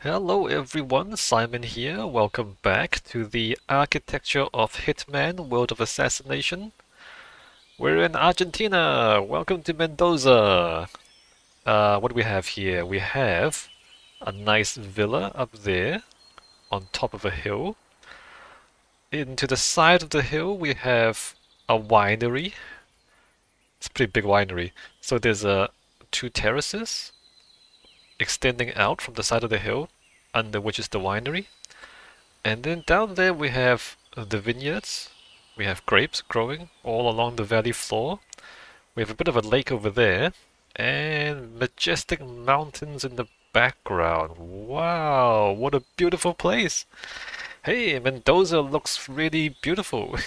Hello everyone, Simon here. Welcome back to the Architecture of Hitman World of Assassination. We're in Argentina. Welcome to Mendoza. What do we have here? We have a nice villa up there on top of a hill. Into the side of the hill we have a winery. It's a pretty big winery. So there's two terraces extending out from the side of the hill, under which is the winery. And then down there we have the vineyards. We have grapes growing all along the valley floor. We have a bit of a lake over there, and majestic mountains in the background. Wow, what a beautiful place! Hey, Mendoza looks really beautiful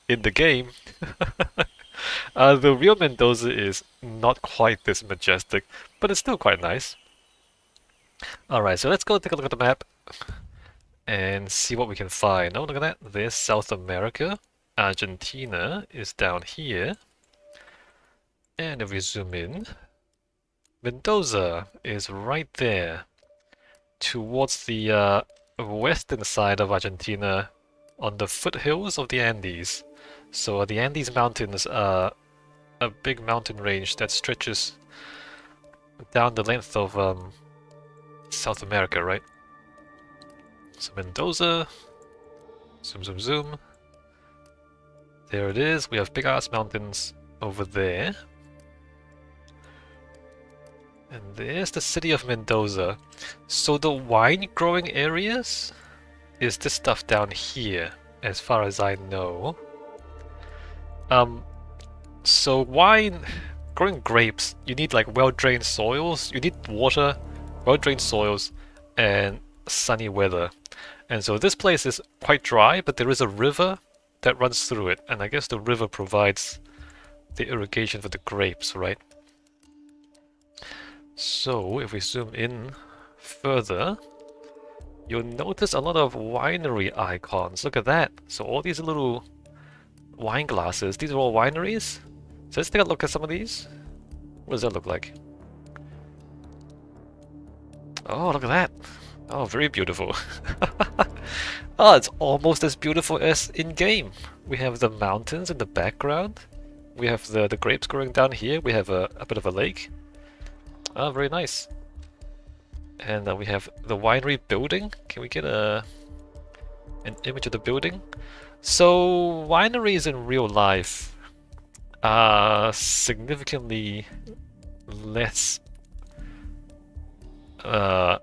in the game. The real Mendoza is not quite this majestic, but it's still quite nice. Alright, so let's go take a look at the map and see what we can find. Oh, look at that. There's South America. Argentina is down here. And if we zoom in, Mendoza is right there towards the western side of Argentina on the foothills of the Andes. So the Andes Mountains are a big mountain range that stretches down the length of South America, right? So Mendoza, zoom, zoom, zoom. There it is. We have big ass mountains over there. And there's the city of Mendoza. So the wine growing areas is this stuff down here, as far as I know. So wine, growing grapes, you need like well-drained soils. You need water, well-drained soils, and sunny weather. And so this place is quite dry, but there is a river that runs through it, and I guess the river provides the irrigation for the grapes, right? So if we zoom in further, you'll notice a lot of winery icons. Look at that. So all these little wine glasses, these are all wineries. So let's take a look at some of these. What does that look like? Oh, look at that. Oh, very beautiful. Oh, it's almost as beautiful as in-game. We have the mountains in the background. We have the grapes growing down here. We have a bit of a lake. Oh, very nice. And we have the winery building. Can we get an image of the building? So, wineries in real life are significantly less I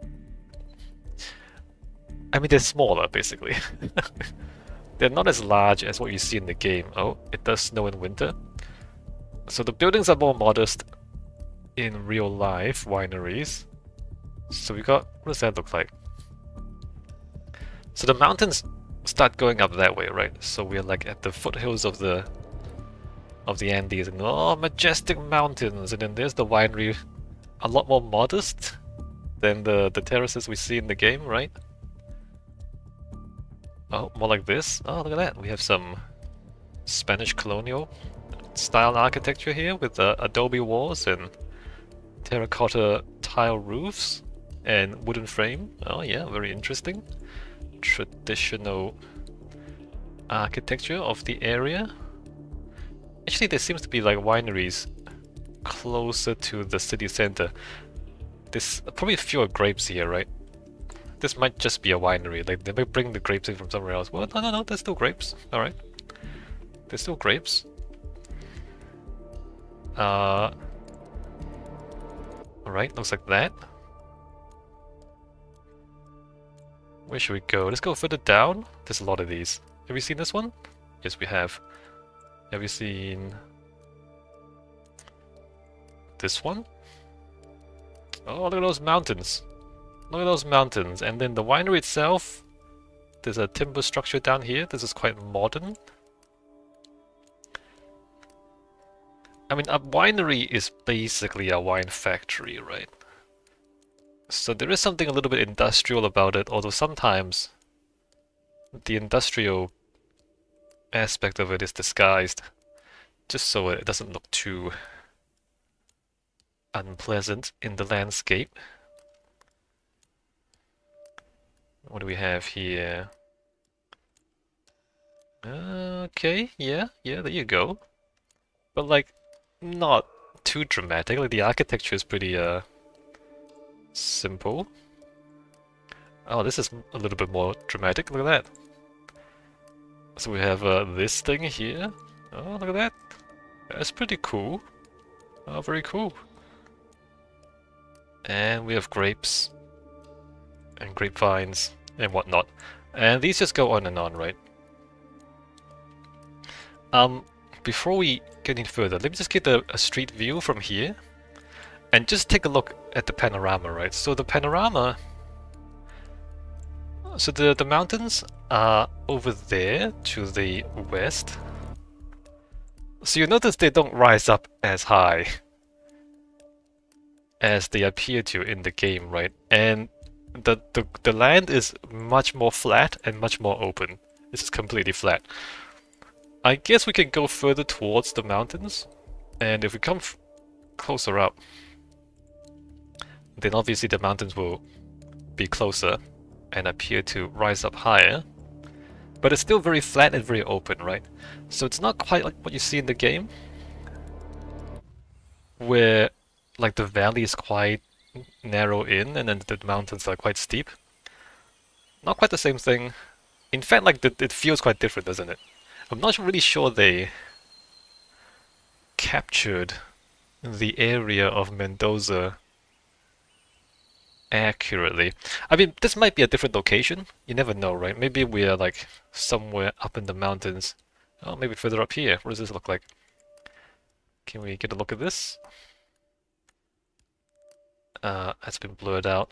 mean, they're smaller, basically. They're not as large as what you see in the game. Oh, it does snow in winter. So the buildings are more modest in real life wineries. So we got, what does that look like? So the mountains start going up that way, right? So we're like at the foothills of the Andes, and oh, majestic mountains. And then there's the winery, a lot more modest than the terraces we see in the game, right? Oh, more like this. Oh, look at that. We have some Spanish colonial style architecture here with adobe walls and terracotta tile roofs and wooden frame. Oh yeah, very interesting. Traditional architecture of the area. Actually, there seems to be like wineries closer to the city center. There's probably fewer grapes here, right? This might just be a winery. Like, they might bring the grapes in from somewhere else. Well, no, there's still grapes. Alright. There's still grapes. Alright, looks like that. Where should we go? Let's go further down. There's a lot of these. Have you seen this one? Yes, we have. Have you seen this one? Oh, look at those mountains. Look at those mountains. And then the winery itself, there's a timber structure down here. This is quite modern. I mean, a winery is basically a wine factory, right? So there is something a little bit industrial about it, although sometimes the industrial aspect of it is disguised, just so it doesn't look too unpleasant in the landscape. What do we have here? Okay, yeah, there you go. But like, not too dramatic. Like the architecture is pretty simple. Oh, this is a little bit more dramatic. Look at that. So we have this thing here. Oh, look at that. That's pretty cool. Oh, very cool. And we have grapes and grapevines and whatnot. And these just go on and on, right? Before we get any further, let me just get a street view from here. And just take a look at the panorama, right? So the panorama... So the mountains are over there to the west. So you notice they don't rise up as high as they appear to in the game, right? And the land is much more flat and much more open. This is completely flat. I guess we can go further towards the mountains, and if we come closer up, then obviously the mountains will be closer and appear to rise up higher. But it's still very flat and very open, right? So it's not quite like what you see in the game, where like the valley is quite narrow in and then the mountains are quite steep. Not quite the same thing. In fact, like it feels quite different, doesn't it? I'm not really sure they captured the area of Mendoza accurately. I mean, this might be a different location. You never know, right? Maybe we are like somewhere up in the mountains. Oh, maybe further up here. What does this look like? Can we get a look at this? It's been blurred out.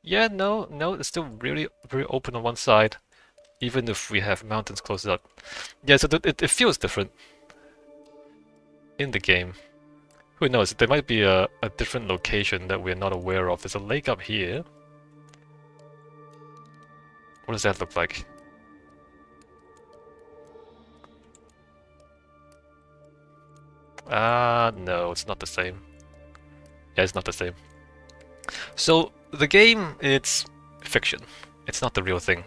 Yeah, no, it's still really very open on one side, even if we have mountains close up. Yeah, so it feels different in the game. Who knows? There might be a different location that we're not aware of. There's a lake up here. What does that look like? No, it's not the same. Yeah, it's not the same. So, the game, it's fiction. It's not the real thing.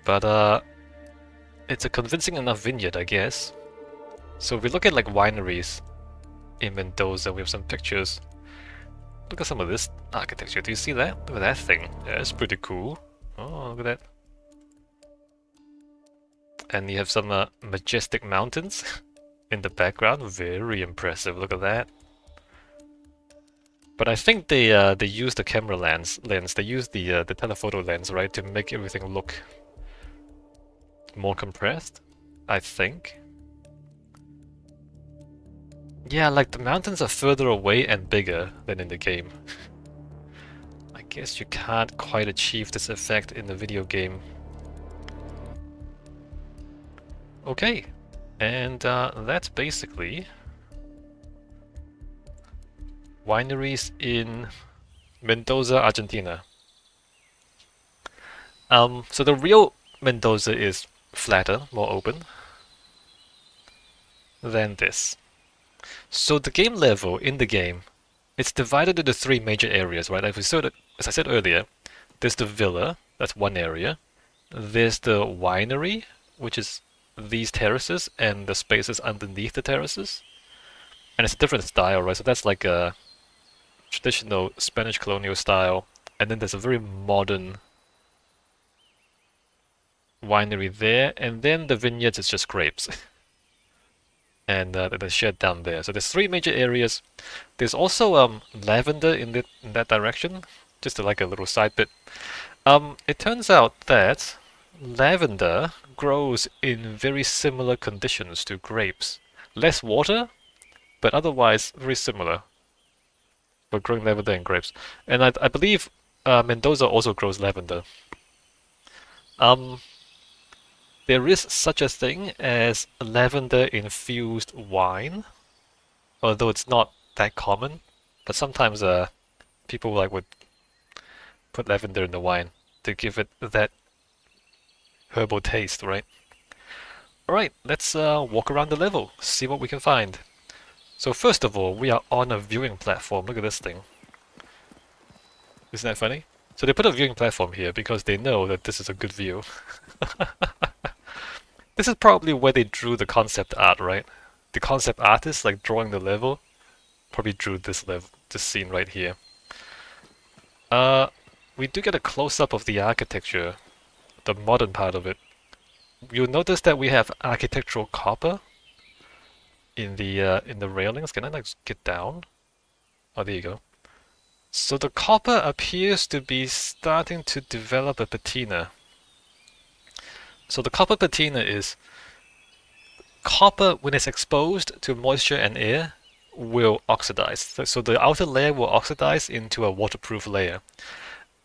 But, it's a convincing enough vineyard, I guess. So if we look at like wineries in Mendoza, we have some pictures. Look at some of this architecture. Do you see that? Look at that thing. Yeah, it's pretty cool. Oh, look at that. And you have some majestic mountains in the background. Very impressive. Look at that. But I think they use the camera lens. They use the telephoto lens, right, to make everything look more compressed, I think. Yeah, like the mountains are further away and bigger than in the game. I guess you can't quite achieve this effect in the video game. Okay, and that's basically wineries in Mendoza, Argentina. So the real Mendoza is flatter, more open than this. So the game level in the game, it's divided into three major areas, right? As I said earlier, there's the villa, that's one area. There's the winery, which is these terraces and the spaces underneath the terraces. And it's a different style, right? So that's like a traditional Spanish colonial style. And then there's a very modern winery there. And then the vineyards is just grapes. And the shed down there. So there's three major areas. There's also lavender in that direction, just like a little side bit. It turns out that lavender grows in very similar conditions to grapes. Less water, but otherwise very similar for growing lavender and grapes. And I believe Mendoza also grows lavender. There is such a thing as lavender-infused wine, although it's not that common. But sometimes people would put lavender in the wine to give it that herbal taste, right? Alright, let's walk around the level, see what we can find. So first of all, we are on a viewing platform. Look at this thing. Isn't that funny? So they put a viewing platform here because they know that this is a good view. This is probably where they drew the concept art, right? The concept artist, like drawing the level, probably drew this level, this scene right here. We do get a close-up of the architecture, the modern part of it. You'll notice that we have architectural copper in the railings. Can I like get down? Oh, there you go. So the copper appears to be starting to develop a patina. So the copper patina is copper when it's exposed to moisture and air will oxidize. So the outer layer will oxidize into a waterproof layer.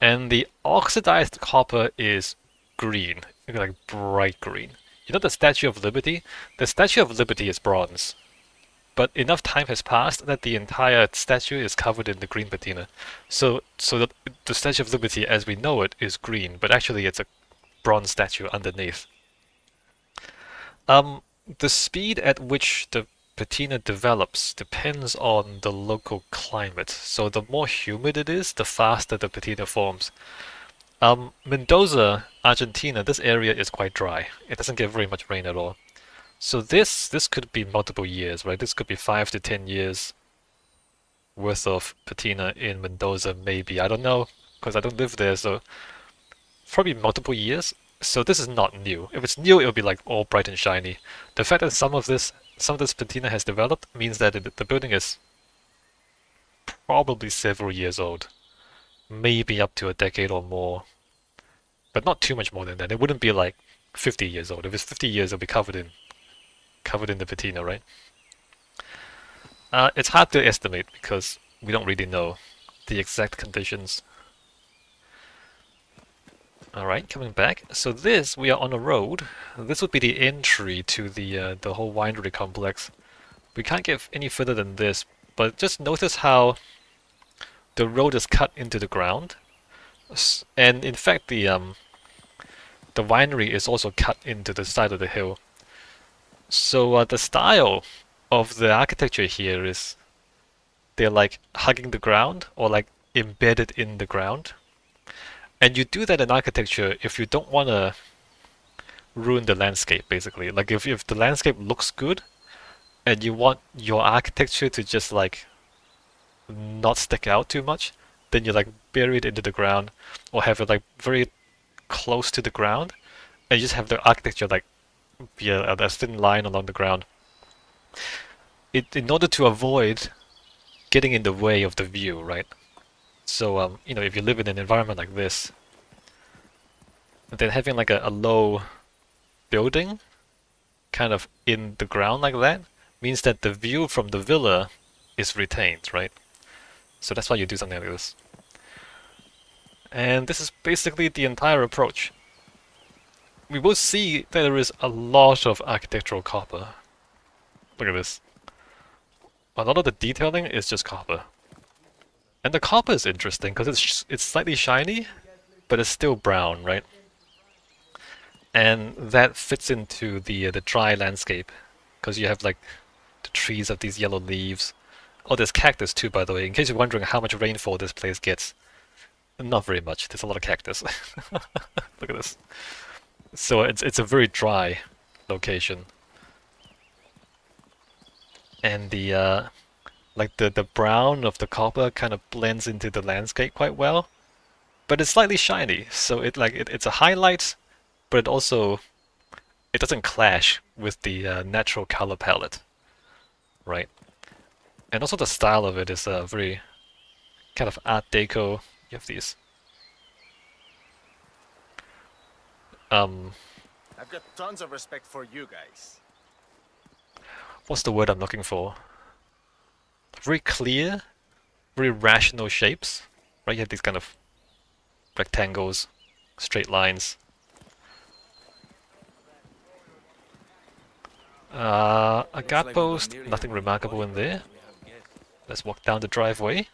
And the oxidized copper is green, like bright green. You know the Statue of Liberty? The Statue of Liberty is bronze. But enough time has passed that the entire statue is covered in the green patina. So the Statue of Liberty as we know it is green, but actually it's a bronze statue underneath. The speed at which the patina develops depends on the local climate. So the more humid it is, the faster the patina forms. Mendoza, Argentina, this area is quite dry. It doesn't get very much rain at all. So this could be multiple years, right? This could be 5 to 10 years worth of patina in Mendoza, maybe. I don't know, because I don't live there, so probably multiple years. So this is not new. If it's new, it'll be like all bright and shiny. The fact that some of this patina has developed means that the building is probably several years old. Maybe up to a decade or more. But not too much more than that. It wouldn't be like 50 years old. If it's 50 years, it'll be covered in the patina, right? It's hard to estimate because we don't really know the exact conditions. Alright, coming back. So we are on a road. This would be the entry to the whole winery complex. We can't get any further than this, but just notice how the road is cut into the ground. And in fact, the winery is also cut into the side of the hill. So the style of the architecture here is they're like hugging the ground or like embedded in the ground. And you do that in architecture if you don't want to ruin the landscape, basically. Like if the landscape looks good and you want your architecture to just like not stick out too much, then you like bury it into the ground or have it like very close to the ground and you just have the architecture like be a thin line along the ground. In order to avoid getting in the way of the view, right? So, you know, if you live in an environment like this, then having like a low building kind of in the ground like that means that the view from the villa is retained, right? So that's why you do something like this. And this is basically the entire approach. We will see that there is a lot of architectural copper. Look at this. A lot of the detailing is just copper. And the copper is interesting because it's slightly shiny, but it's still brown, right? And that fits into the dry landscape because you have like the trees have these yellow leaves. Oh, there's cactus too, by the way. In case you're wondering how much rainfall this place gets, not very much. There's a lot of cactus. Look at this. So it's a very dry location, and the like the brown of the copper kind of blends into the landscape quite well, but it's slightly shiny. So it's a highlight, but it doesn't clash with the natural color palette, right? And also the style of it is very kind of Art Deco. You have these. I've got tons of respect for you guys. What's the word I'm looking for? Very clear, very rational shapes, right? You have these kind of rectangles, straight lines. A guard post, nothing remarkable in there. Let's walk down the driveway.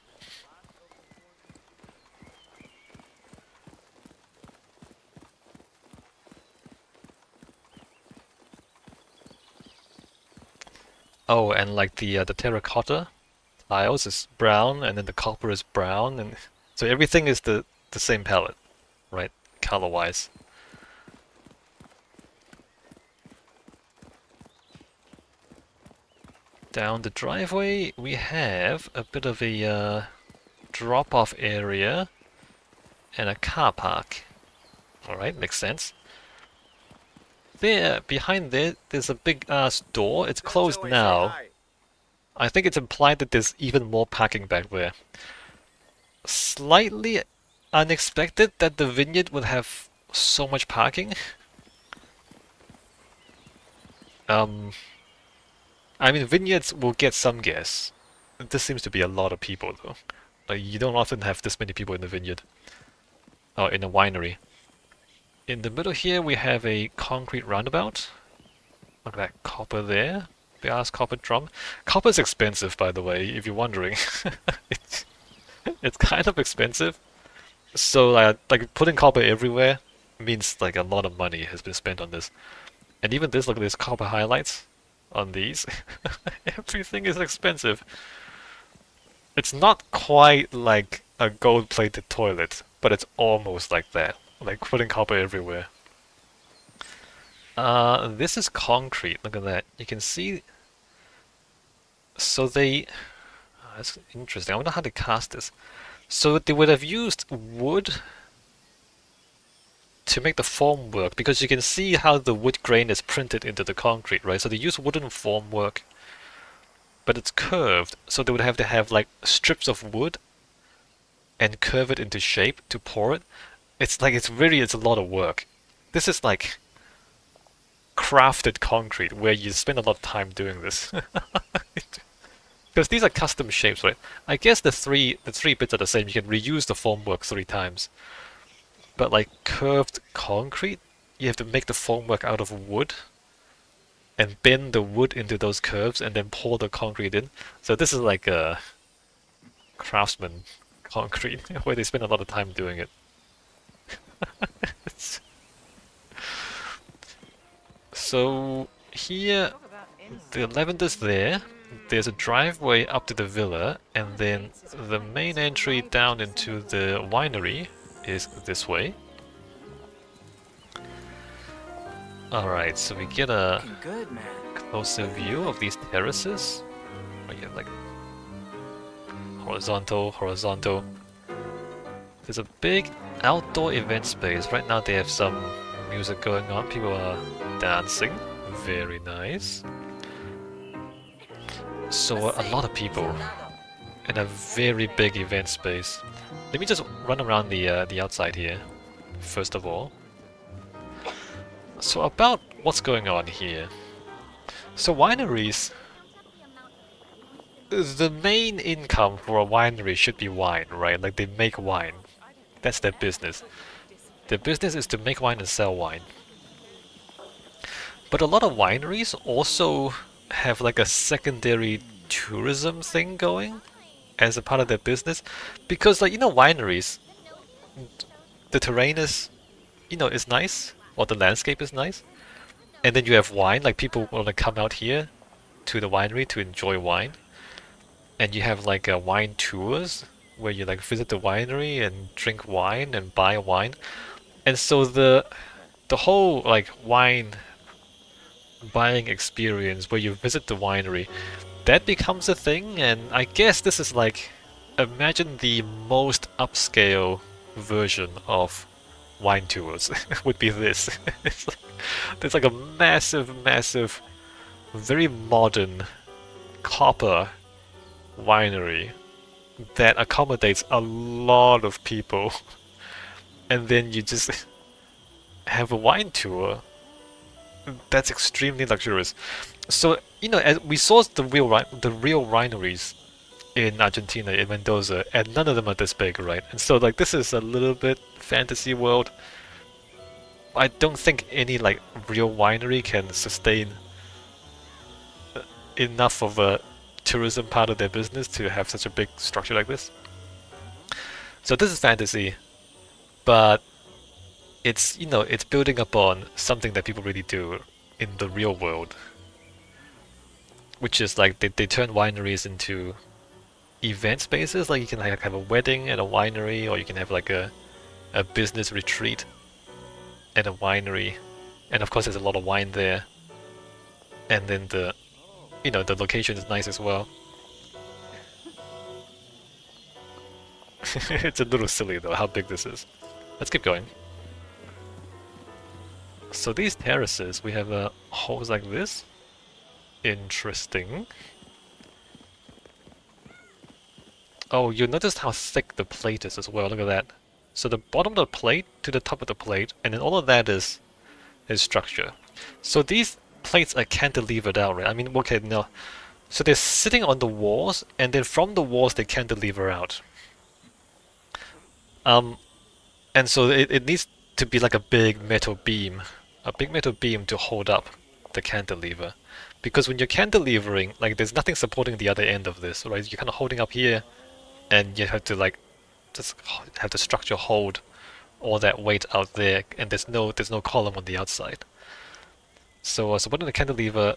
Oh, and like the terracotta tiles is brown, and then the copper is brown, and so everything is the the same palette, right? Color-wise. Down the driveway, we have a bit of a drop-off area and a car park. Alright, makes sense. There, behind there, there's a big ass door. It's closed now. I think it's implied that there's even more parking back there. Slightly unexpected that the Vineyard would have so much parking. I mean, Vineyards will get some guests. This seems to be a lot of people though. Like, you don't often have this many people in the Vineyard. Oh, in a winery. In the middle here we have a concrete roundabout. Look at that copper there. Big ass copper drum. Copper's expensive, by the way, if you're wondering. It's kind of expensive. So like putting copper everywhere means like a lot of money has been spent on this. And even this, look at this copper highlights on these. Everything is expensive. It's not quite like a gold-plated toilet, but it's almost like that. Like putting copper everywhere. This is concrete. Look at that. You can see. So they. That's interesting. I wonder how they cast this. So they would have used wood to make the formwork, because you can see how the wood grain is printed into the concrete, right? So they use wooden formwork, but it's curved. So they would have to have like strips of wood and curve it into shape to pour it. It's like it's a lot of work. This is like crafted concrete where you spend a lot of time doing this. Because these are custom shapes, right? I guess the three bits are the same. You can reuse the formwork 3 times. But like curved concrete, you have to make the formwork out of wood and bend the wood into those curves and then pour the concrete in. So this is like a craftsman concrete where they spend a lot of time doing it. So here, the Lavender's there. There's a driveway up to the villa, and then the main entry down into the winery is this way. Alright, so we get a closer view of these terraces. Oh, yeah, like horizontal, horizontal. There's a big outdoor event space. Right now they have some music going on. People are dancing. Very nice. So a lot of people in a very big event space. Let me just run around the outside here, first of all. So about what's going on here. So wineries, the main income for a winery should be wine, right? Like they make wine. That's their business. Their business is to make wine and sell wine. But a lot of wineries also have like a secondary tourism thing going as a part of their business, because like, you know, wineries, the terrain is, you know, is nice, or the landscape is nice, and then you have wine, like people want to come out here to the winery to enjoy wine, and you have like wine tours where you like visit the winery and drink wine and buy wine. And so the whole like wine buying experience where you visit the winery, that becomes a thing. And I guess this is like, imagine the most upscale version of wine tours would be this. There's like a massive, very modern copper winery that accommodates a lot of people, and then you just have a wine tour that's extremely luxurious. So, you know, as we saw the real wineries in Argentina, in Mendoza, and none of them are this big, right? And so like this is a little bit fantasy world. I don't think any like real winery can sustain enough of a tourism part of their business to have such a big structure like this. So this is fantasy, but it's, you know, it's building upon something that people really do in the real world, which is like they turn wineries into event spaces. Like you can like have a wedding at a winery, or you can have like a a business retreat, and a winery, and of course there's a lot of wine there. And then the location is nice as well. It's a little silly though how big this is. Let's keep going. So these terraces, we have holes like this. Interesting. Oh, you noticed how thick the plate is as well. Look at that. So the bottom of the plate to the top of the plate, and then all of that is structure. So these plates are cantilevered out, right? I mean, okay, no. So they're sitting on the walls, and then from the walls they cantilever out. And so it needs to be like a big metal beam to hold up the cantilever. Because when you're cantilevering, like there's nothing supporting the other end of this, right? You're kind of holding up here, and you have to like just have the structure hold all that weight out there, and there's no column on the outside. So supporting the cantilever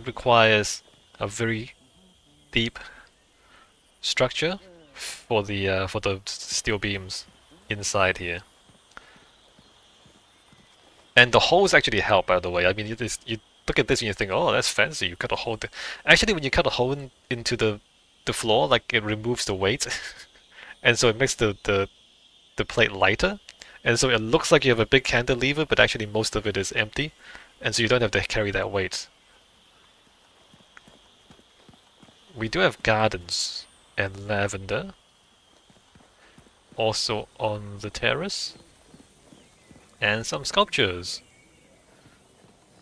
requires a very deep structure for the steel beams inside here. And the holes actually help, by the way. I mean, you look at this and you think, oh, that's fancy. You cut a hole. Actually, when you cut a hole into the floor, like it removes the weight, and so it makes the plate lighter, and so it looks like you have a big cantilever, but actually most of it is empty, and so you don't have to carry that weight. We do have gardens and lavender also on the terrace, and some sculptures.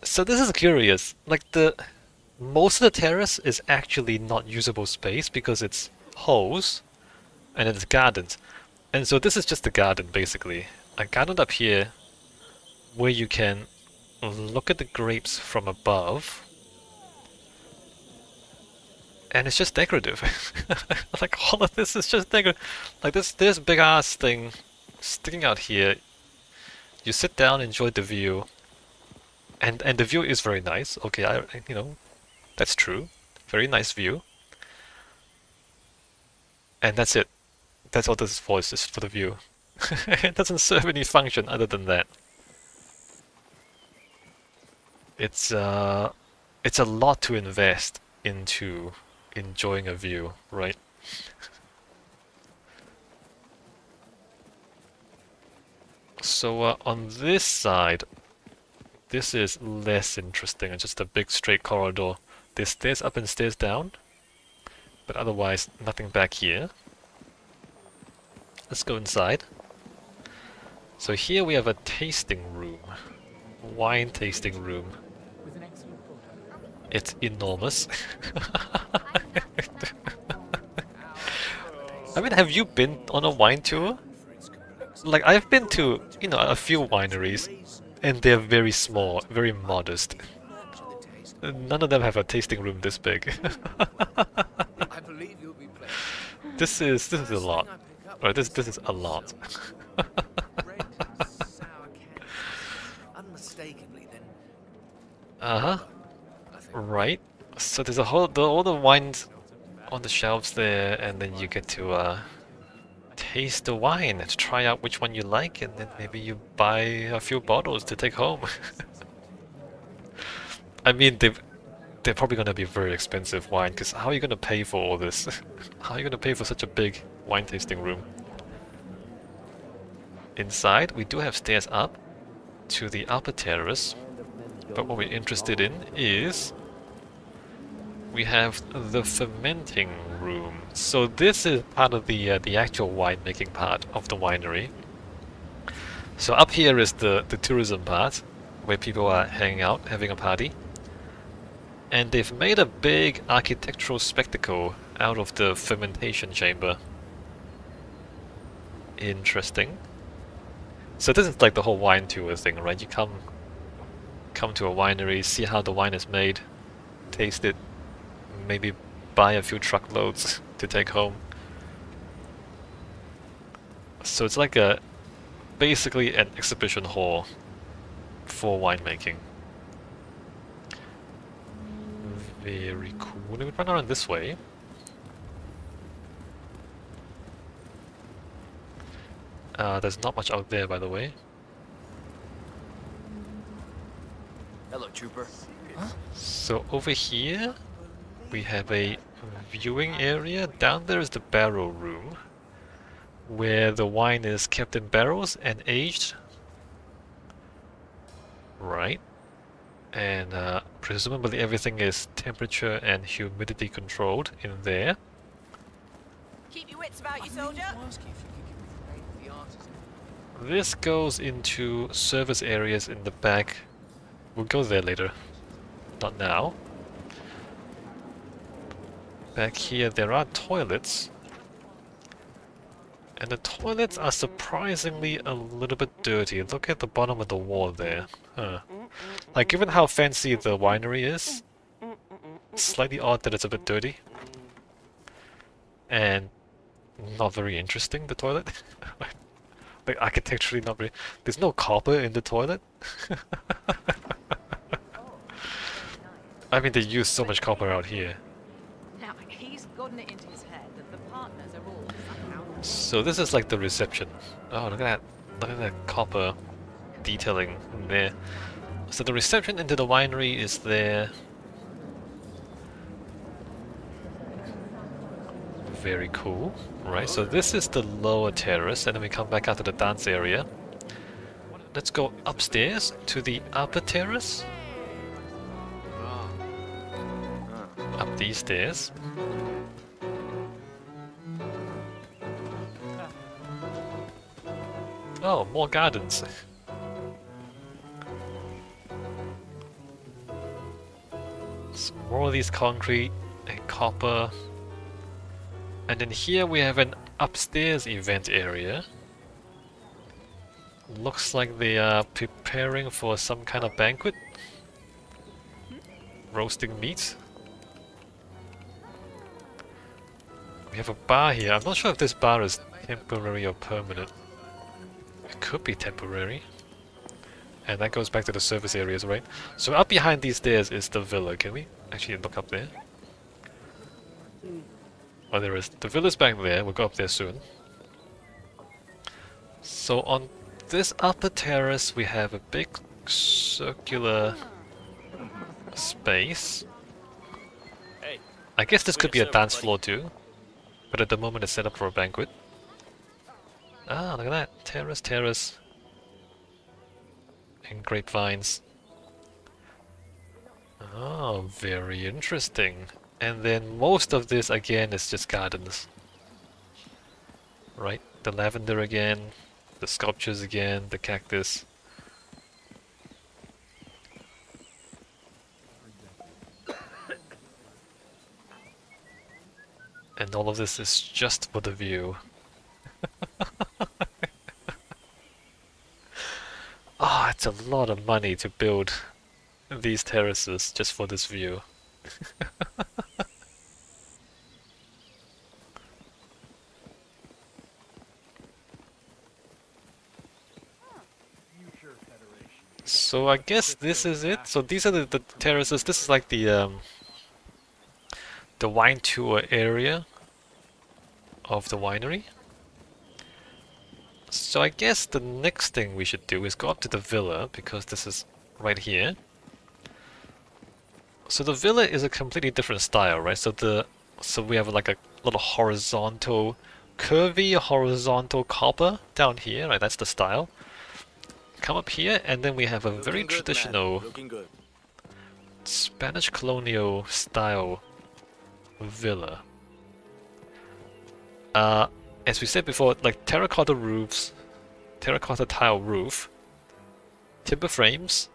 So this is curious, like most of the terrace is actually not usable space because it's holes and it's gardens. And so this is just a garden basically. A garden up here where you can look at the grapes from above. And it's just decorative. Like all of this is just decorative. Like this big ass thing sticking out here. You sit down, enjoy the view. And the view is very nice. Okay, that's true. Very nice view. And that's it. That's all this is for, it's just for the view. It doesn't serve any function other than that. It's a lot to invest into enjoying a view, right? So on this side, this is less interesting. It's just a big straight corridor. There's stairs up and stairs down, but otherwise nothing back here. Let's go inside. So here we have a tasting room, wine tasting room. It's enormous. I mean, have you been on a wine tour? Like, I've been to, a few wineries, and they're very small, very modest. None of them have a tasting room this big. This is a lot. Right, this is a lot. Uh-huh. Right. So there's all the wines on the shelves there, and then you get to taste the wine and try out which one you like, and then maybe you buy a few bottles to take home. I mean, they're probably gonna be very expensive wine, because how are you gonna pay for all this? How are you gonna pay for such a big wine tasting room? Inside, we do have stairs up to the upper terrace, but what we're interested in is we have the fermenting room. So this is part of the actual winemaking part of the winery. So up here is the tourism part, where people are hanging out, having a party. And they've made a big architectural spectacle out of the fermentation chamber. Interesting. So this is like the whole wine tour thing, right? You come to a winery, see how the wine is made, taste it, maybe buy a few truckloads to take home. So it's like basically an exhibition hall for winemaking. Very cool. Let me run around this way. There's not much out there, by the way. Hello, trooper. Huh? So over here, we have a viewing area. Down there is the barrel room, where the wine is kept in barrels and aged. Right. And presumably everything is temperature and humidity controlled in there. Keep your wits about you, soldier. This goes into service areas in the back. We'll go there later. Not now. Back here there are toilets. And the toilets are surprisingly a little bit dirty. Look at the bottom of the wall there. Huh. Like, given how fancy the winery is, it's slightly odd that it's a bit dirty. And not very interesting, the toilet. Like, architecturally not very... There's no copper in the toilet. I mean, they use so much copper out here. Now, he's gotten it into his head that the partners are all somehow. So this is like the reception. Oh, look at that. Look at that copper detailing in there. So the reception into the winery is there. Very cool. Right, so this is the lower terrace, and then we come back out to the dance area. Let's go upstairs to the upper terrace. Up these stairs. Oh, more gardens. Some more of these concrete and copper. And then here we have an upstairs event area. Looks like they are preparing for some kind of banquet. Roasting meat. We have a bar here. I'm not sure if this bar is temporary or permanent. It could be temporary. And that goes back to the service areas, right? So up behind these stairs is the villa. Can we actually look up there? Oh, there is. The villa's back there. We'll go up there soon. So on this upper terrace, we have a big circular space. I guess this could be a dance floor too. But at the moment it's set up for a banquet. Ah, look at that. Terrace, terrace. And grapevines. Oh, very interesting. And then most of this again is just gardens. Right? The lavender again, the sculptures again, the cactus. And all of this is just for the view. Ah, it's a lot of money to build these terraces just for this view. So I guess this is it. So these are the terraces. This is like the wine tour area of the winery. So I guess the next thing we should do is go up to the villa, because this is right here. So the villa is a completely different style, right? So we have like a little horizontal, curvy horizontal copper down here, right? That's the style. Come up here, and then we have a very traditional Spanish colonial style villa. As we said before, like terracotta roofs, terracotta tile roof, timber frames,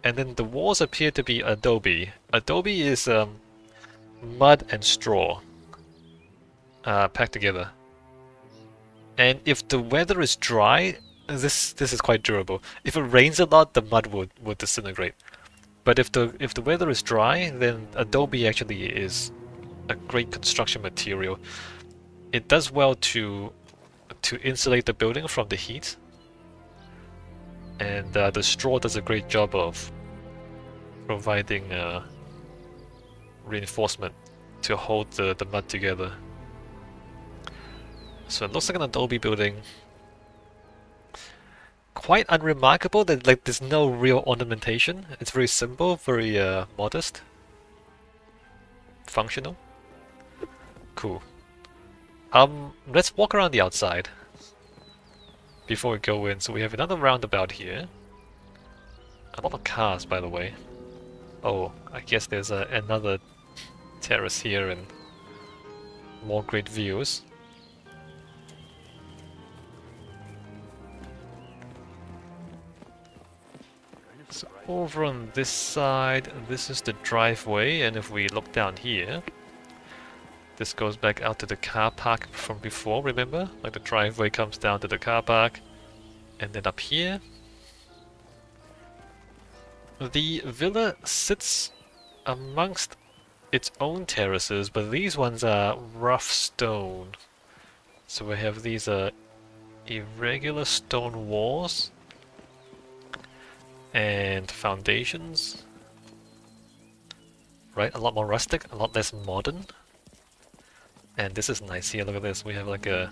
and then the walls appear to be adobe. Adobe is mud and straw packed together. And if the weather is dry, this is quite durable. If it rains a lot, the mud would disintegrate. But if the weather is dry, then adobe actually is a great construction material. It does well to insulate the building from the heat, and the straw does a great job of providing reinforcement to hold the mud together. So it looks like an adobe building. quite unremarkable. That like there's no real ornamentation. It's very simple, very modest, functional. Cool. Let's walk around the outside before we go in. So we have another roundabout here. A lot of cars, by the way. Oh, I guess there's another terrace here and more great views. So over on this side, this is the driveway, and if we look down here, this goes back out to the car park from before, remember? Like the driveway comes down to the car park, and then up here. The villa sits amongst its own terraces, but these ones are rough stone. So we have these irregular stone walls and foundations. Right, a lot more rustic, a lot less modern. And this is nice here, look at this, we have like a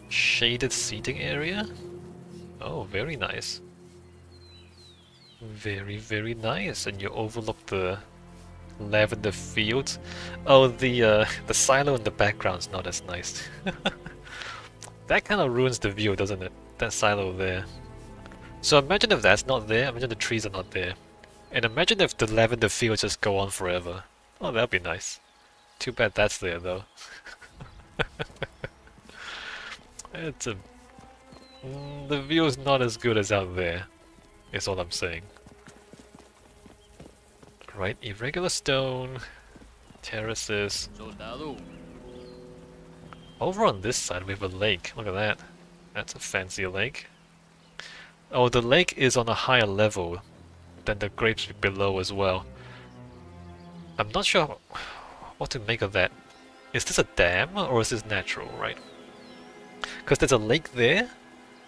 shaded seating area. Oh, very nice. Very, very nice, and you overlook the lavender fields. Oh, the silo in the background's not as nice. That kind of ruins the view, doesn't it? That silo there. So imagine if that's not there, imagine the trees are not there. And imagine if the lavender fields just go on forever. Oh, that'd be nice. Too bad that's there though. It's a... the view is not as good as out there, is all I'm saying. Right, irregular stone, terraces. Over on this side we have a lake, look at that. That's a fancy lake. Oh, the lake is on a higher level than the grapes below as well. I'm not sure what to make of that. Is this a dam or is this natural, right? Because there's a lake there,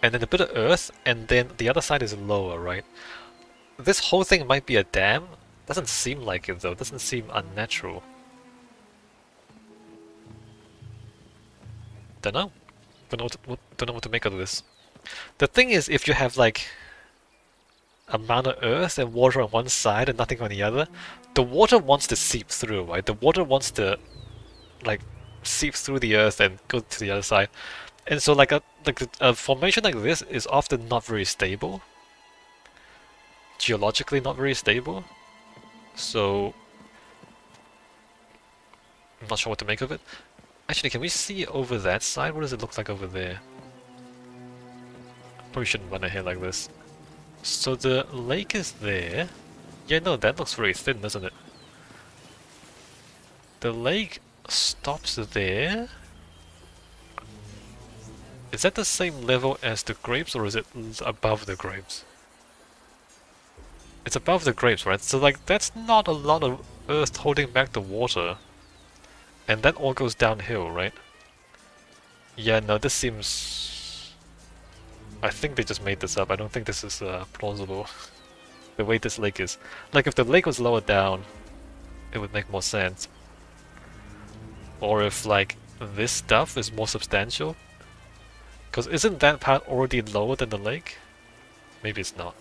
and then a bit of earth, and then the other side is lower, right? This whole thing might be a dam. Doesn't seem like it though, doesn't seem unnatural. Don't know. Don't know what to make of this. The thing is, if you have like a mound of earth and water on one side and nothing on the other, the water wants to seep through, right? The water wants to like seep through the earth and go to the other side. And so like a formation like this is often not very stable. Geologically not very stable. So I'm not sure what to make of it. Actually, can we see over that side? What does it look like over there? Probably shouldn't run ahead like this. So the lake is there. Yeah, no, that looks very thin, doesn't it? The lake stops there. Is that the same level as the grapes, or is it above the grapes? It's above the grapes, right? So like, that's not a lot of earth holding back the water. And that all goes downhill, right? Yeah, no, this seems... I think they just made this up. I don't think this is plausible. The way this lake is. Like, if the lake was lower down, it would make more sense. Or if, like, this stuff is more substantial. Because isn't that part already lower than the lake? Maybe it's not.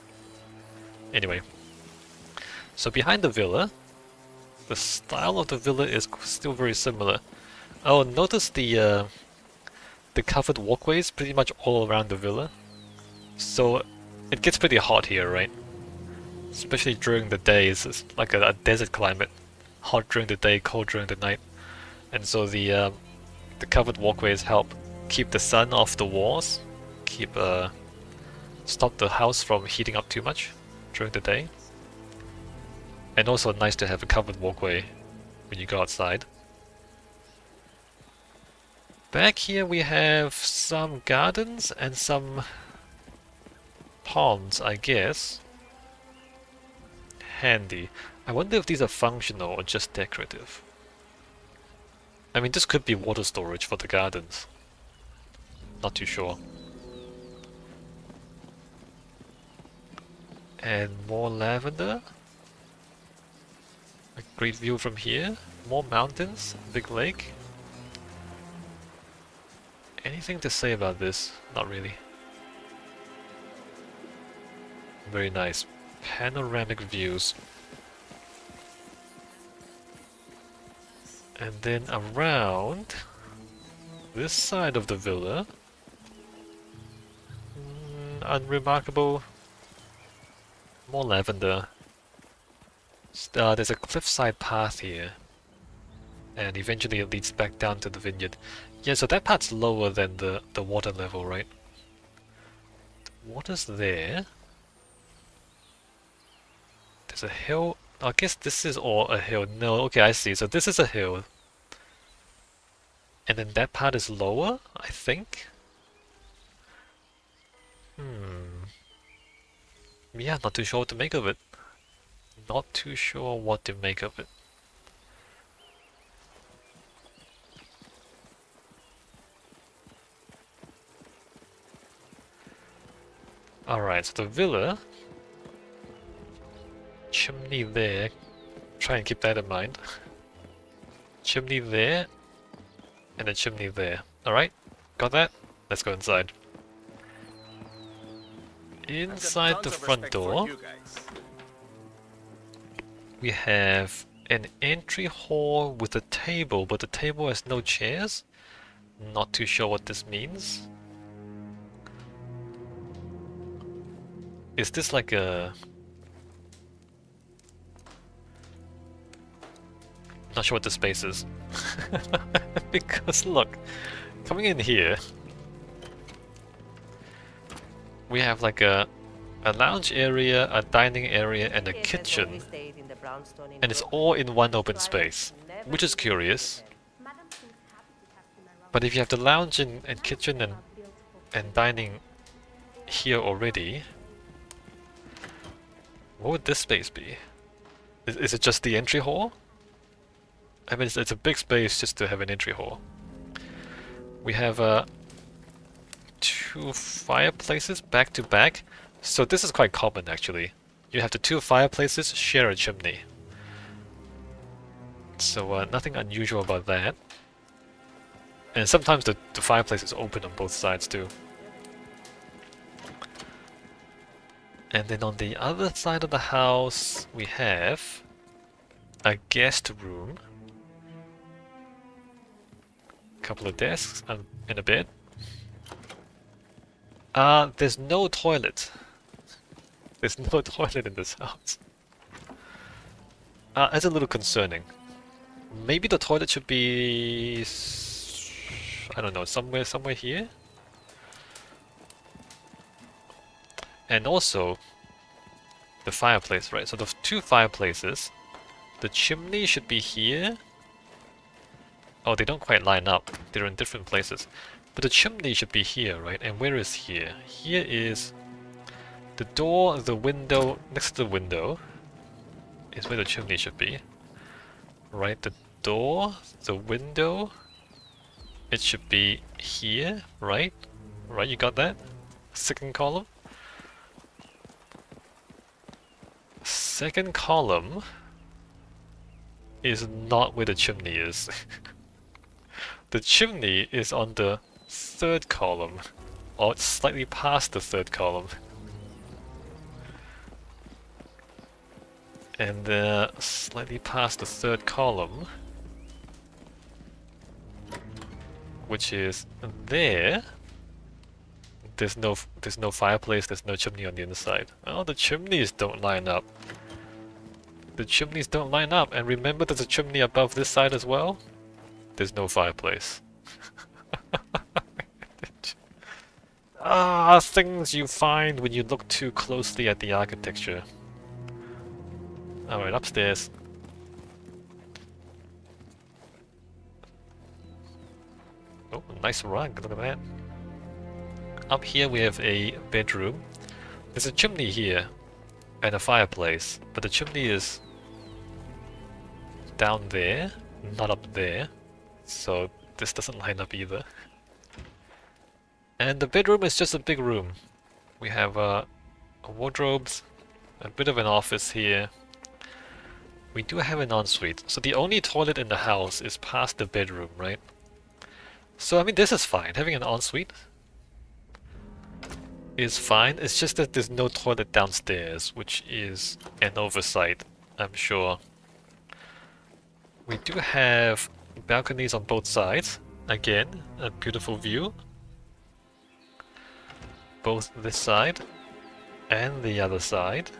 Anyway. So behind the villa, the style of the villa is still very similar. Oh, notice the covered walkways pretty much all around the villa. So it gets pretty hot here, right? Especially during the days. It's like a desert climate. Hot during the day, cold during the night. And so the covered walkways help keep the sun off the walls, stop the house from heating up too much during the day. And also nice to have a covered walkway when you go outside. Back here we have some gardens and some ponds, I guess. Handy. I wonder if these are functional or just decorative. I mean, this could be water storage for the gardens. Not too sure. And more lavender. A great view from here. More mountains, big lake. Anything to say about this? Not really. Very nice. Panoramic views. And then around this side of the villa, unremarkable. More lavender. There's a cliffside path here. And eventually it leads back down to the vineyard. Yeah, so that part's lower than the water level, right? The water's there. There's a hill. I guess this is all a hill. No, okay, I see. So this is a hill. And then that part is lower, I think? Yeah, not too sure what to make of it. Not too sure what to make of it. Alright, so the villa. Chimney there. Try and keep that in mind. Chimney there. And a chimney there. Alright, got that? Let's go inside. Inside the front door, we have an entry hall with a table, but the table has no chairs. Not too sure what this means. Is this like a... Not sure what the space is. Because look, coming in here, we have like a lounge area, a dining area, and a kitchen. And it's all in one open space, which is curious. But if you have the lounge and kitchen and dining here already, what would this space be? Is it just the entry hall? I mean, it's a big space just to have an entry hall. We have two fireplaces back to back. So this is quite common actually. You have the two fireplaces share a chimney. So nothing unusual about that. And sometimes the fireplace is open on both sides too. And then on the other side of the house we have a guest room. Couple of desks and a bed. There's no toilet. There's no toilet in this house. That's a little concerning. Maybe the toilet should be... I don't know, somewhere here? And also, the fireplace, right? So the two fireplaces, the chimney should be here. Oh, they don't quite line up. They're in different places. But the chimney should be here, right? And where is here? Here is the door, the window, next to the window is where the chimney should be. Right, the door, the window, it should be here, right? Right, you got that? Second column? Second column is not where the chimney is. The chimney is on the third column, or it's slightly past the third column. And slightly past the third column, which is there. There's no fireplace, there's no chimney on the inside. Oh, the chimneys don't line up. The chimneys don't line up, and remember there's a chimney above this side as well? There's no fireplace. Things you find when you look too closely at the architecture. Alright, upstairs. Oh, nice rug, look at that. Up here we have a bedroom. There's a chimney here, and a fireplace, but the chimney is down there, not up there, so this doesn't line up either. And the bedroom is just a big room. We have wardrobes, a bit of an office here. We do have an ensuite, so the only toilet in the house is past the bedroom, right? So I mean this is fine, having an ensuite. is fine. It's just that there's no toilet downstairs, which is an oversight, I'm sure. We do have balconies on both sides. Again, a beautiful view. Both this side and the other side.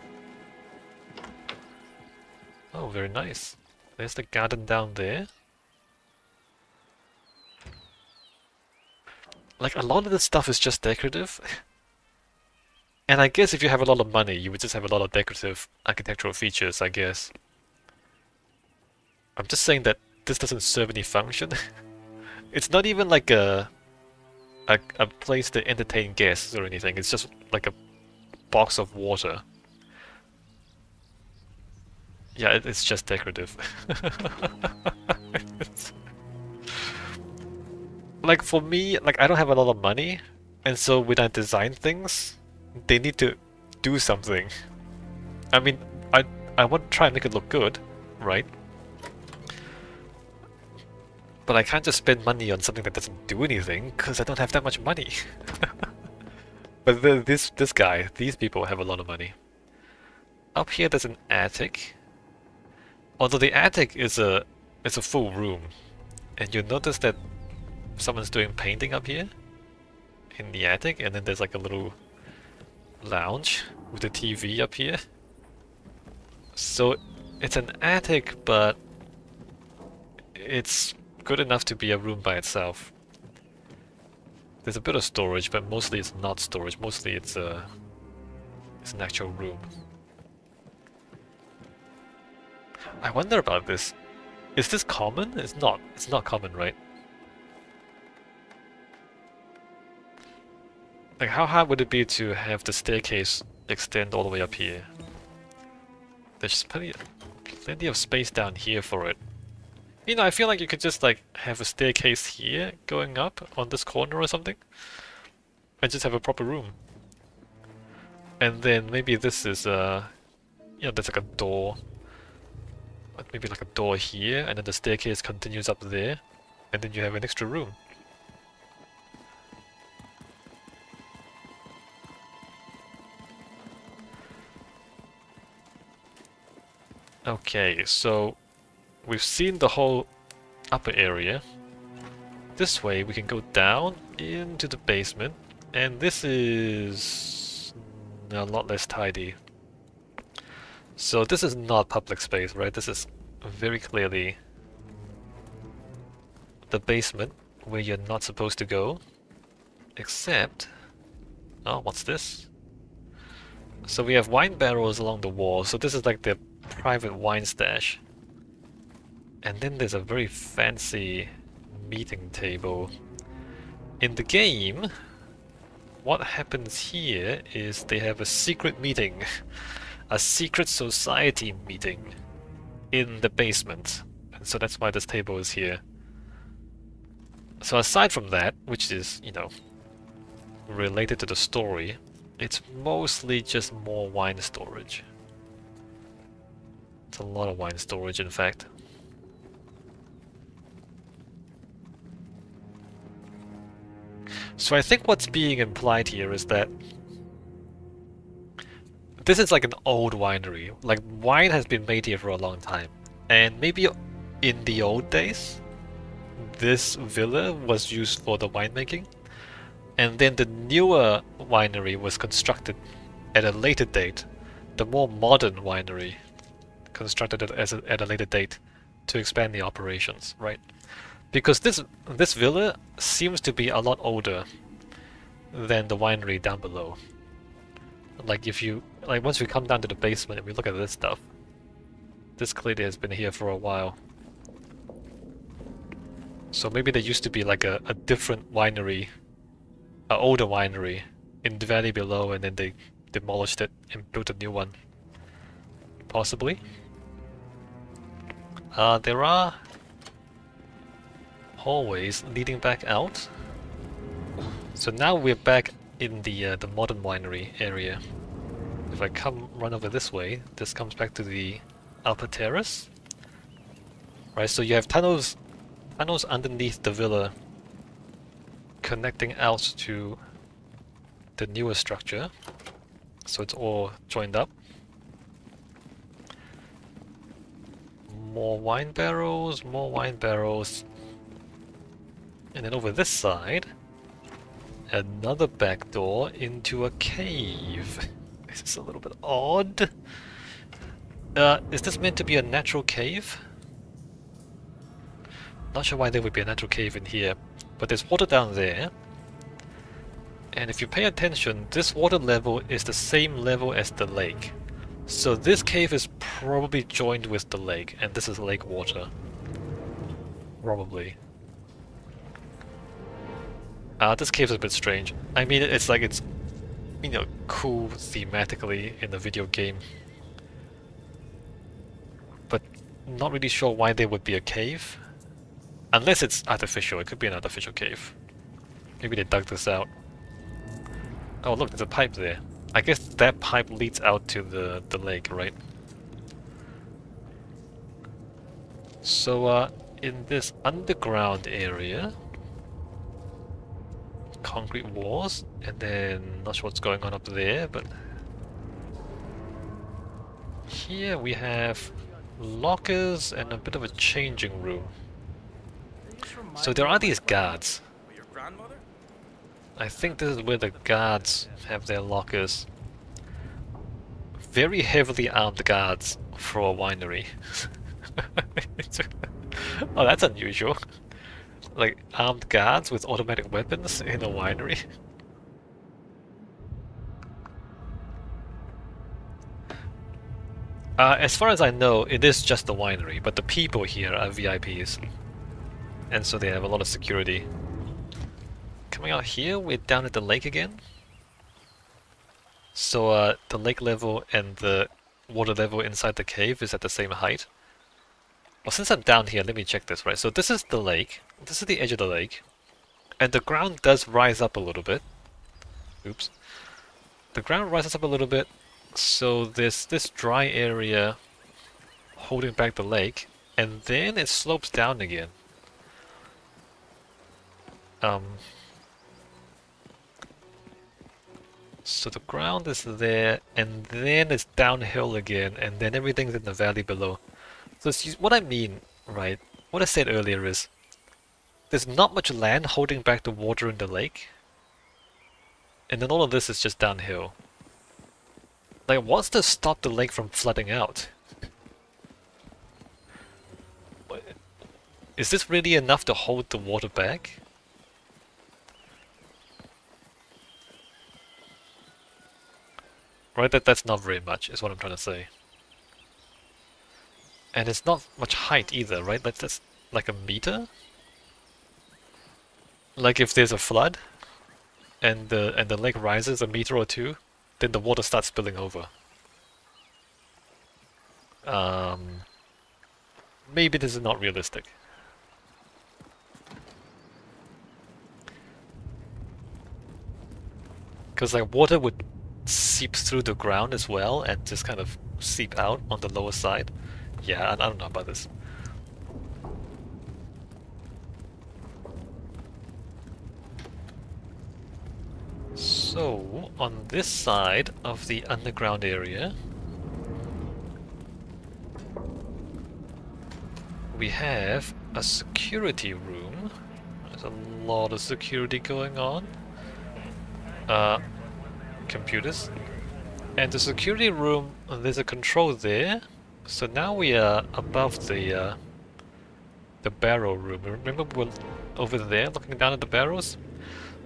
Oh, very nice. There's the garden down there. Like, a lot of this stuff is just decorative. And I guess if you have a lot of money, you would just have a lot of decorative architectural features, I guess. I'm just saying that this doesn't serve any function. It's not even like a place to entertain guests or anything. It's just like a box of water. Yeah, it's just decorative. Like for me, like I don't have a lot of money, and so when I design things, they need to do something. I mean, I want to try and make it look good, right? But I can't just spend money on something that doesn't do anything because I don't have that much money. But this guy, these people have a lot of money. Up here there's an attic. Although the attic is a full room, and you'll notice that someone's doing painting up here in the attic, and then there's like a little lounge with a TV up here. So it's an attic, but it's good enough to be a room by itself. There's a bit of storage, but mostly it's not storage. Mostly it's an actual room. I wonder about this. Is this common? It's not. It's not common, right? Like, how hard would it be to have the staircase extend all the way up here? There's plenty of space down here for it. You know, I feel like you could just like have a staircase here going up on this corner or something, and just have a proper room. And then maybe this is you know, there's like a door. Maybe like a door here, and then the staircase continues up there, and then you have an extra room. Okay, so we've seen the whole upper area. This way we can go down into the basement, and this is a lot less tidy. So this is not public space, right? This is very clearly the basement where you're not supposed to go. Except... oh, what's this? So we have wine barrels along the wall, so this is like the private wine stash. And then there's a very fancy meeting table. In the game, what happens here is they have a secret meeting. A secret society meeting in the basement. And so that's why this table is here. So aside from that, which is, you know, related to the story, it's mostly just more wine storage. It's a lot of wine storage, in fact. So I think what's being implied here is that this is like an old winery. Like, wine has been made here for a long time. And maybe in the old days, this villa was used for the winemaking. And then the newer winery was constructed at a later date. The more modern winery constructed at a later date to expand the operations, right? Because this villa seems to be a lot older than the winery down below. Like if you once we come down to the basement and we look at this stuff, this clearly has been here for a while. So maybe there used to be like a different winery, an older winery in the valley below, and then they demolished it and built a new one. Possibly. There are hallways leading back out. So now we're back in the modern winery area. If I run over this way, this comes back to the upper terrace. Right, so you have tunnels underneath the villa connecting out to the newer structure. So it's all joined up. More wine barrels, more wine barrels. And then over this side, another back door into a cave. This is a little bit odd. Is this meant to be a natural cave? Not sure why there would be a natural cave in here, but there's water down there. And if you pay attention, this water level is the same level as the lake. So this cave is probably joined with the lake, and this is lake water. Probably. This cave's a bit strange. I mean, it's like it's, you know, cool thematically in the video game. But not really sure why there would be a cave. Unless it's artificial, it could be an artificial cave. Maybe they dug this out. Oh look, there's a pipe there. I guess that pipe leads out to the lake, right? So, in this underground area, concrete walls, and then not sure what's going on up there, but here we have lockers and a bit of a changing room. So there are these guards. Your grandmother? I think this is where the guards have their lockers. Very heavily armed guards for a winery. Oh, that's unusual. Like, armed guards with automatic weapons in a winery. As far as I know, it is just a winery, but the people here are VIPs. And so they have a lot of security. Coming out here, we're down at the lake again. So the lake level and the water level inside the cave is at the same height. Well, since I'm down here, let me check this, right? So this is the lake. This is the edge of the lake. And the ground does rise up a little bit. Oops. The ground rises up a little bit. So there's this dry area holding back the lake. And then it slopes down again. So the ground is there, and then it's downhill again, and then everything's in the valley below. So what I mean, right, what I said earlier is, there's not much land holding back the water in the lake, and then all of this is just downhill. Like, what's to stop the lake from flooding out? Is this really enough to hold the water back? Right, that's not very much, is what I'm trying to say. And it's not much height either, right? That's like a meter? Like if there's a flood, and the lake rises a meter or two, then the water starts spilling over. Maybe this is not realistic. Because like water would seep through the ground as well and just kind of seep out on the lower side. Yeah, I don't know about this. So, on this side of the underground area, we have a security room. There's a lot of security going on. Computers. And the security room, there's a control there. So now we are above the barrel room. Remember we were over there looking down at the barrels?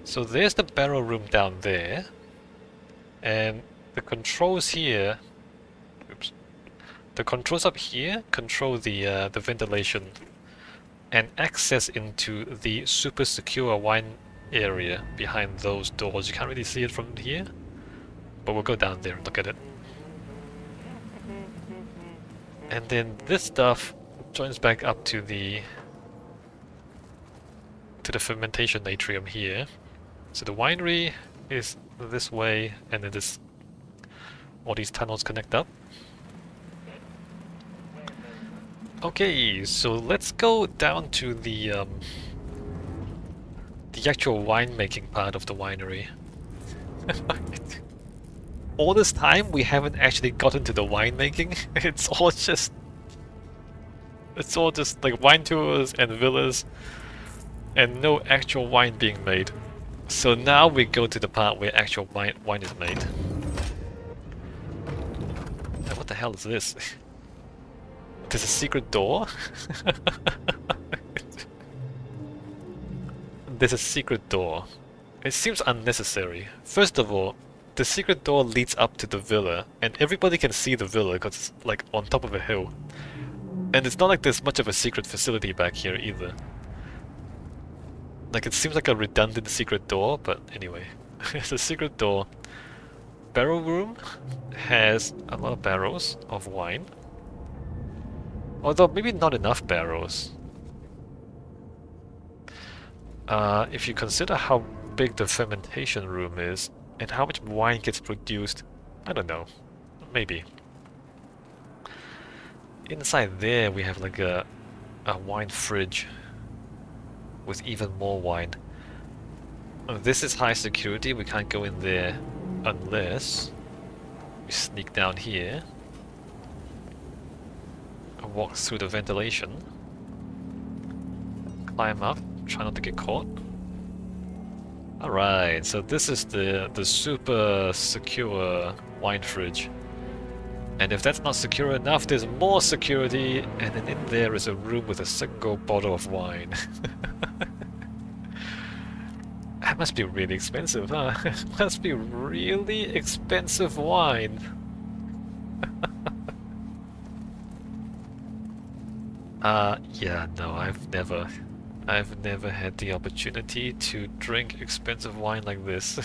So there's the barrel room down there. And the controls here... Oops. The controls up here control the ventilation and access into the super secure wine area behind those doors. You can't really see it from here, but we'll go down there and look at it. And then this stuff joins back up to the fermentation atrium here. So the winery is this way, and then all these tunnels connect up. Okay, so let's go down to the actual winemaking part of the winery. All this time we haven't actually gotten to the winemaking. It's all just like wine tours and villas and no actual wine being made. So now we go to the part where actual wine is made. And what the hell is this? There's a secret door? There's a secret door. It seems unnecessary. First of all, the secret door leads up to the villa, and everybody can see the villa because it's like on top of a hill. And it's not like there's much of a secret facility back here either. Like, it seems like a redundant secret door, but anyway. It's a secret door. Barrel room has a lot of barrels of wine. Although maybe not enough barrels. If you consider how big the fermentation room is, and how much wine gets produced, I don't know. Maybe. Inside there we have like a wine fridge with even more wine. This is high security, we can't go in there unless we sneak down here and walk through the ventilation. Climb up, try not to get caught. Alright, so this is the super secure wine fridge. And if that's not secure enough, there's more security, and then in there is a room with a single bottle of wine. That must be really expensive, huh? Must be really expensive wine. Yeah, no, I've never had the opportunity to drink expensive wine like this.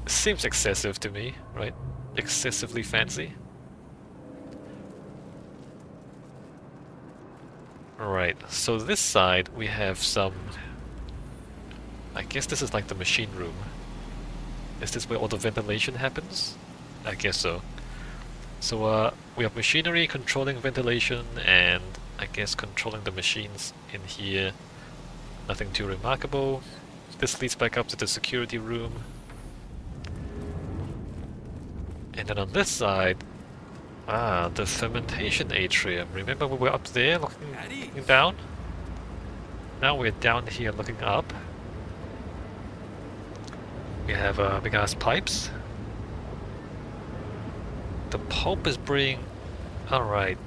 Seems excessive to me, right? Excessively fancy. Right, so this side we have some... I guess this is like the machine room. Is this where all the ventilation happens? I guess so. So we have machinery controlling ventilation and I guess controlling the machines in here. Nothing too remarkable. This leads back up to the security room. And then on this side, the fermentation atrium. Remember we were up there looking down? Now we're down here looking up. We have big ass pipes. The pulp is bringing... Alright,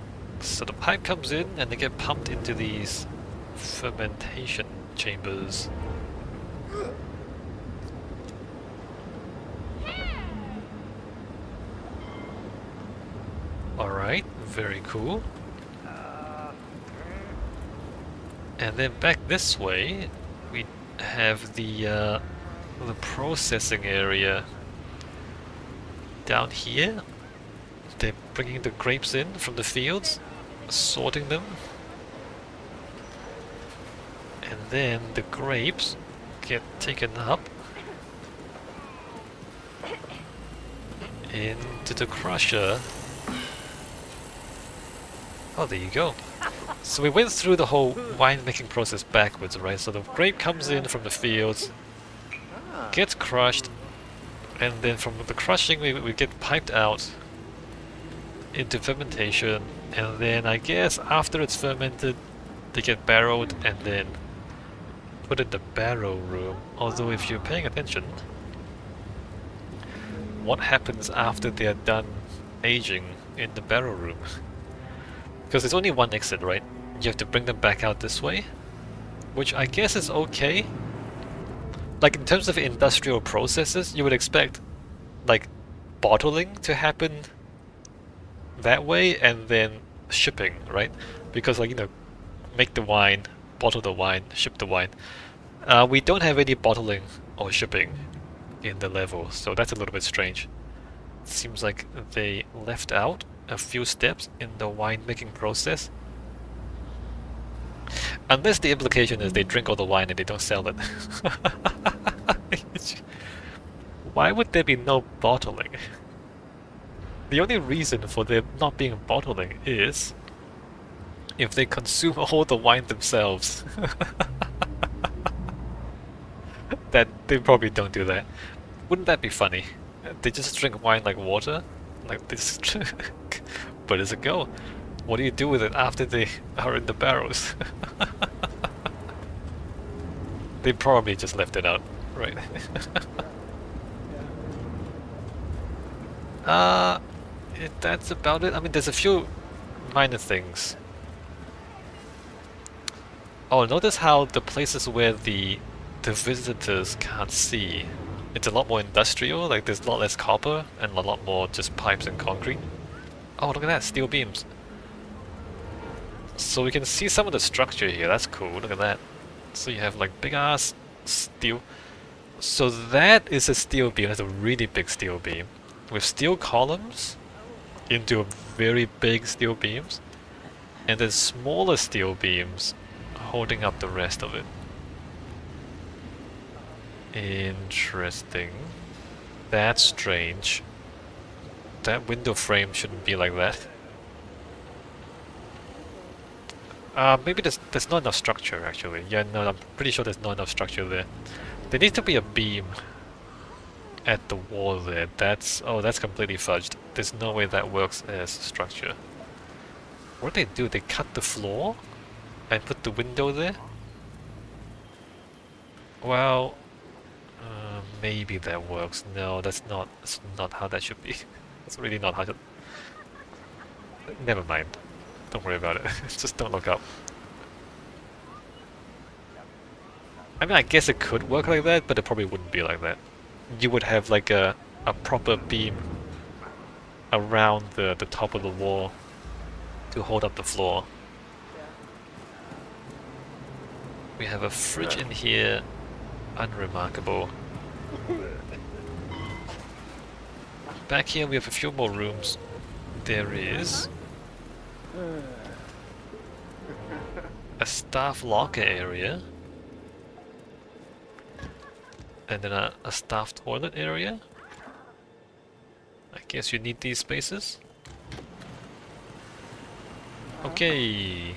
so the pipe comes in and they get pumped into these fermentation chambers. Alright, very cool. And then back this way, we have the processing area. Down here, they're bringing the grapes in from the fields, sorting them. And then the grapes get taken up into the crusher. Oh, there you go. So we went through the whole winemaking process backwards, right? So the grape comes in from the fields, gets crushed, and then from the crushing we get piped out into fermentation, and then I guess after it's fermented they get barreled and then put in the barrel room. Although if you're paying attention, what happens after they're done aging in the barrel room? Because there's only one exit, right? You have to bring them back out this way, which I guess is okay. Like in terms of industrial processes, you would expect like bottling to happen that way and then shipping, right? Because like, you know, make the wine, bottle the wine, ship the wine. We don't have any bottling or shipping in the level, so that's a little bit strange. Seems like they left out a few steps in the winemaking process. Unless the implication is they drink all the wine and they don't sell it. Why would there be no bottling? The only reason for there not being bottling is if they consume all the wine themselves. That they probably don't do that. Wouldn't that be funny? They just drink wine like water? Like this. Where does it go? What do you do with it after they are in the barrels? They probably just left it out, right? That's about it. I mean, there's a few minor things. Oh, notice how the places where the visitors can't see, it's a lot more industrial, like there's a lot less copper and a lot more just pipes and concrete. Oh, look at that, steel beams. So we can see some of the structure here, that's cool, look at that. So you have like big ass steel. So that is a steel beam, that's a really big steel beam. With steel columns into very big steel beams. And then smaller steel beams holding up the rest of it. Interesting. That's strange. That window frame shouldn't be like that. Maybe there's not enough structure actually. Yeah, no, I'm pretty sure there's not enough structure there. There needs to be a beam at the wall there. That's completely fudged. There's no way that works as structure. What do? They cut the floor and put the window there? Well, maybe that works. No, that's not how that should be. That's really not how it... Never mind. Don't worry about it. Just don't look up. I mean, I guess it could work like that, but it probably wouldn't be like that. You would have like a proper beam around the top of the wall to hold up the floor. We have a fridge in here. Unremarkable. Back here we have a few more rooms. There is a staff locker area. And then a staff toilet area. I guess you need these spaces. Okay.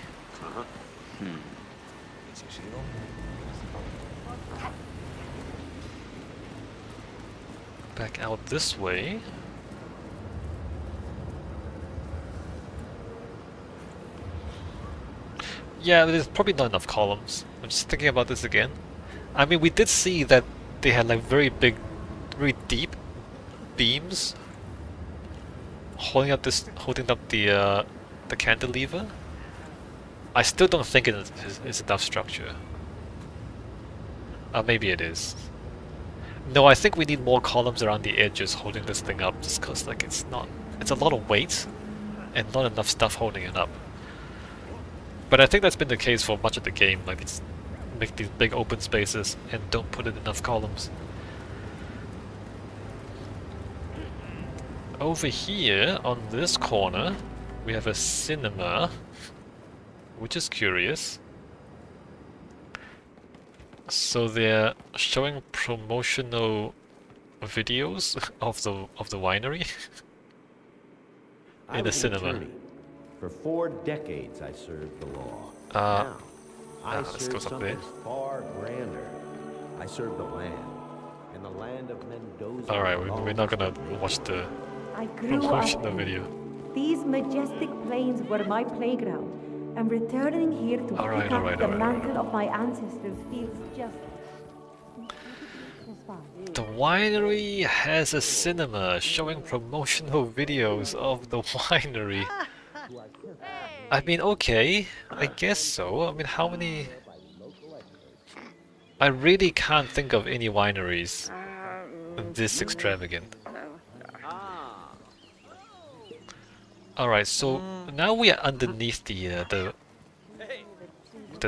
Back out this way. Yeah, there's probably not enough columns. I'm just thinking about this again. I mean, we did see that they had like very big, very deep beams holding up the cantilever. I still don't think it is enough structure. Maybe it is. No, I think we need more columns around the edges holding this thing up, just because like it's a lot of weight and not enough stuff holding it up. But I think that's been the case for much of the game. Like it's make these big open spaces and don't put in enough columns. Over here on this corner we have a cinema, which is curious. So they're showing promotional videos of the winery in a cinema. For 4 decades I served the law. Now, let's go up there. Far grander. I serve the land. In the land of Mendoza. Alright, we're not gonna watch the I grew promotional up video. These majestic plains were my playground, and returning here to pick up the mantle of my ancestors feels just... The winery has a cinema showing promotional videos of the winery. I mean, okay, I guess so. I mean, how many... I really can't think of any wineries this extravagant. Alright, so now we are underneath the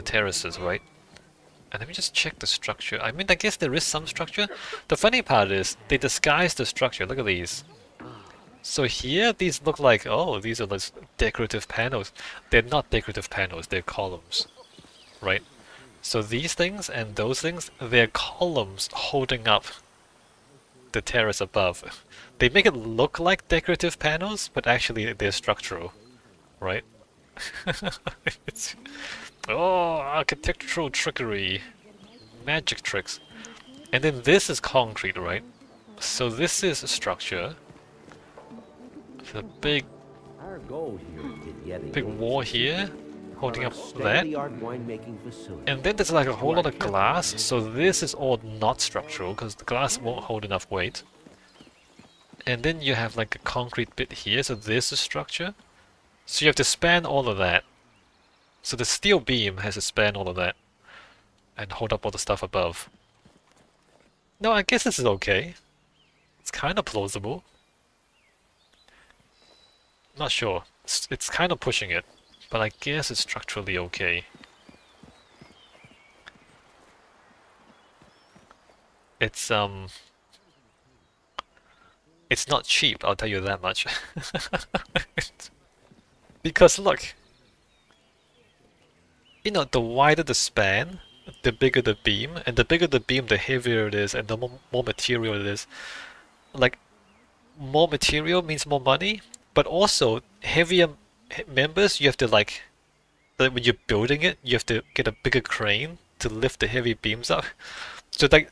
terraces, right? And let me just check the structure. I mean, I guess there is some structure. The funny part is, they disguise the structure. Look at these. So here, these look like, oh, these are those decorative panels. They're not decorative panels, they're columns, right? So these things and those things, they're columns holding up the terrace above. They make it look like decorative panels, but actually they're structural, right? Oh, architectural trickery. Magic tricks. And then this is concrete, right? So this is a structure. The big Our goal here is to get big wall here, holding up that. state-of-the-art winemaking facility. And then there's like a whole lot of glass, so this is all not structural, because the glass won't hold enough weight. And then you have like a concrete bit here, so this is structure. So you have to span all of that. So the steel beam has to span all of that. And hold up all the stuff above. No, I guess this is okay. It's kind of plausible. Not sure. It's kind of pushing it. But I guess it's structurally okay. It's not cheap, I'll tell you that much. Because look, you know, the wider the span, the bigger the beam, and the bigger the beam, the heavier it is, and the more material it is. Like, more material means more money, but also heavier members, you have to like when you're building it, you have to get a bigger crane to lift the heavy beams up. So like,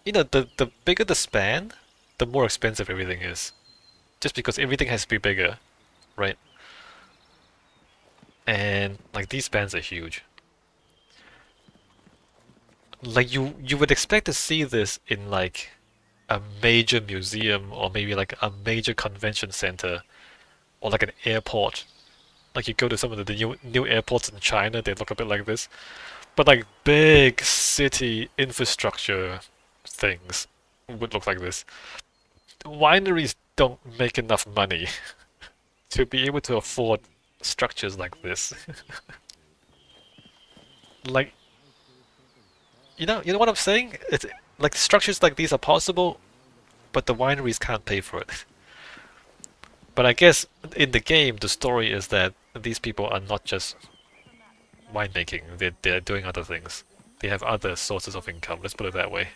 you know, the bigger the span, the more expensive everything is. Just because everything has to be bigger, right? And like these spans are huge. Like you would expect to see this in like a major museum or maybe like a major convention center or like an airport. Like you go to some of the new airports in China, they look a bit like this. But like big city infrastructure things would look like this. Wineries don't make enough money to be able to afford structures like this. Like, you know what I'm saying? It's like structures like these are possible, but the wineries can't pay for it. But I guess in the game, the story is that these people are not just winemaking; they're doing other things. They have other sources of income. Let's put it that way.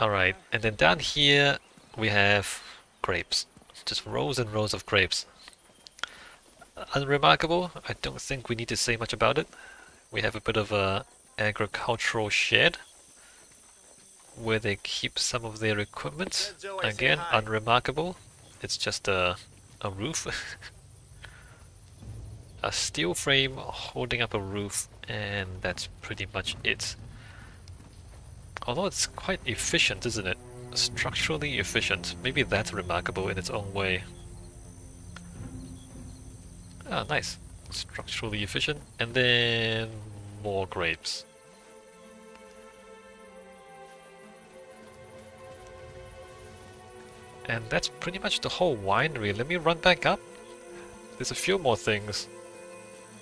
Alright, and then down here we have grapes. Just rows and rows of grapes. Unremarkable, I don't think we need to say much about it. We have a bit of a agricultural shed where they keep some of their equipment. Again, unremarkable. It's just a roof. A steel frame holding up a roof, and that's pretty much it. Although it's quite efficient, isn't it? Structurally efficient. Maybe that's remarkable in its own way. Ah, nice. Structurally efficient. And then more grapes. And that's pretty much the whole winery. Let me run back up. There's a few more things.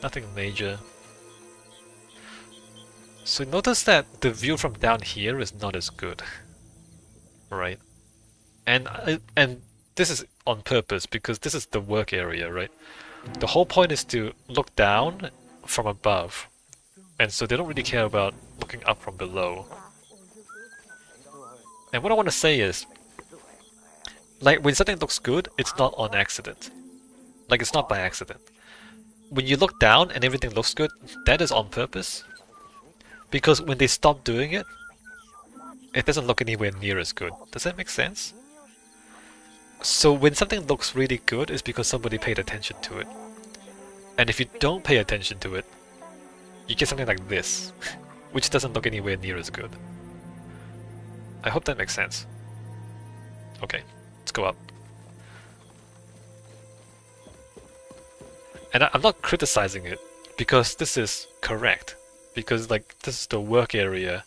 Nothing major. So notice that the view from down here is not as good, right? And this is on purpose because this is the work area, right? The whole point is to look down from above, and so they don't really care about looking up from below. And what I want to say is, like when something looks good, it's not on accident. Like it's not by accident. When you look down and everything looks good, that is on purpose. Because when they stop doing it, it doesn't look anywhere near as good. Does that make sense? So when something looks really good, it's because somebody paid attention to it. And if you don't pay attention to it, you get something like this, which doesn't look anywhere near as good. I hope that makes sense. Okay, let's go up. And I'm not criticizing it, because this is correct. Because like this is the work area.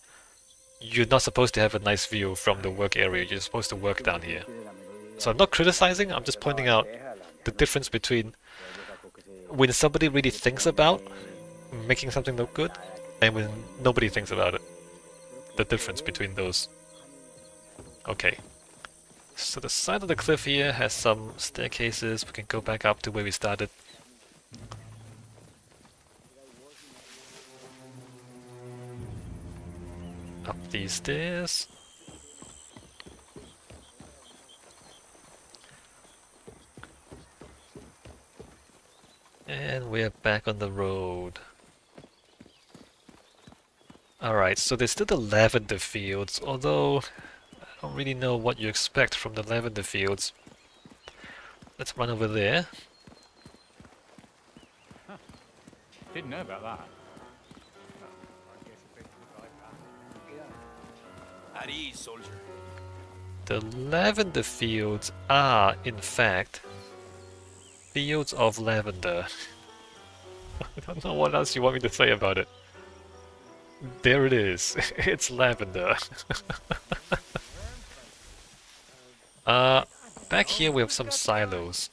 You're not supposed to have a nice view from the work area, you're supposed to work down here. So I'm not criticizing, I'm just pointing out the difference between when somebody really thinks about making something look good and when nobody thinks about it. The difference between those. Okay. So the side of the cliff here has some staircases, we can go back up to where we started. Up these stairs. And we're back on the road. Alright, so there's still the lavender fields, although I don't really know what you expect from the lavender fields. Let's run over there. Didn't know about that. At ease, soldier. The lavender fields are, in fact, fields of lavender. I don't know what else you want me to say about it. There it is. It's lavender. Back here we have some silos.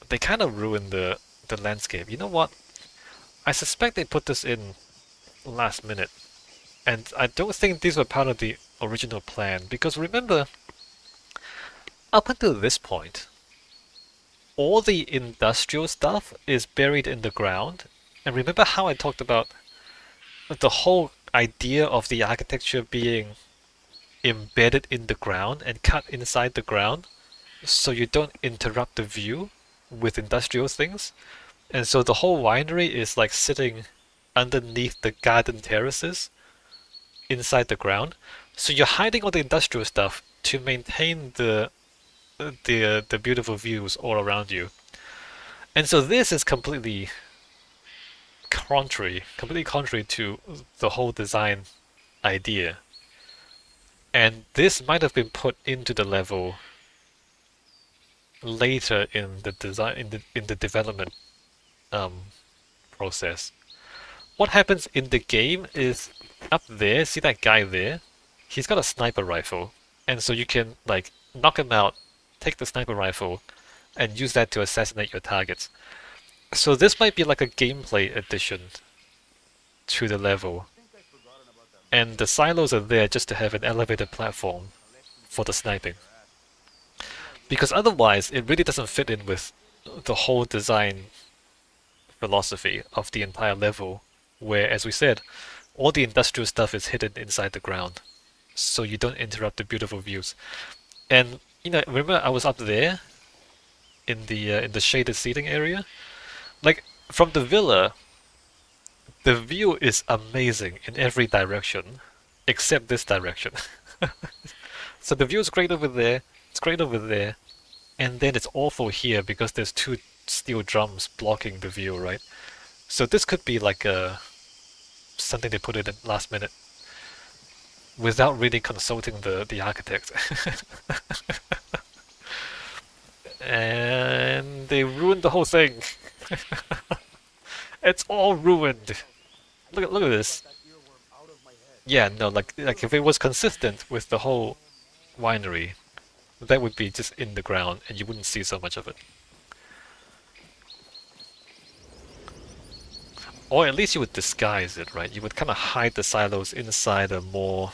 They kind of ruined the landscape. You know what? I suspect they put this in last minute. And I don't think these were part of the original plan. Because remember, up until this point, all the industrial stuff is buried in the ground. And remember how I talked about the whole idea of the architecture being embedded in the ground and cut inside the ground so you don't interrupt the view with industrial things? And so the whole winery is like sitting underneath the garden terraces inside the ground. So you're hiding all the industrial stuff to maintain the beautiful views all around you. And so this is completely contrary to the whole design idea. And this might have been put into the level later in the design in the development process. What happens in the game is up there, see that guy there? He's got a sniper rifle, and so you can like knock him out, take the sniper rifle, and use that to assassinate your targets. So this might be like a gameplay addition to the level. And the silos are there just to have an elevated platform for the sniping. Because otherwise, it really doesn't fit in with the whole design philosophy of the entire level, where, as we said, all the industrial stuff is hidden inside the ground, so you don't interrupt the beautiful views. And you know, remember I was up there in the shaded seating area? Like, from the villa, the view is amazing in every direction, except this direction. So the view is great over there, it's great over there, and then it's awful here because there's two steel drums blocking the view, right? So this could be like something they put in last minute without really consulting the architect. And they ruined the whole thing. It's all ruined. Look at this. Yeah, no, like if it was consistent with the whole winery, that would be just in the ground and you wouldn't see so much of it. Or at least you would disguise it, right? You would kind of hide the silos inside a more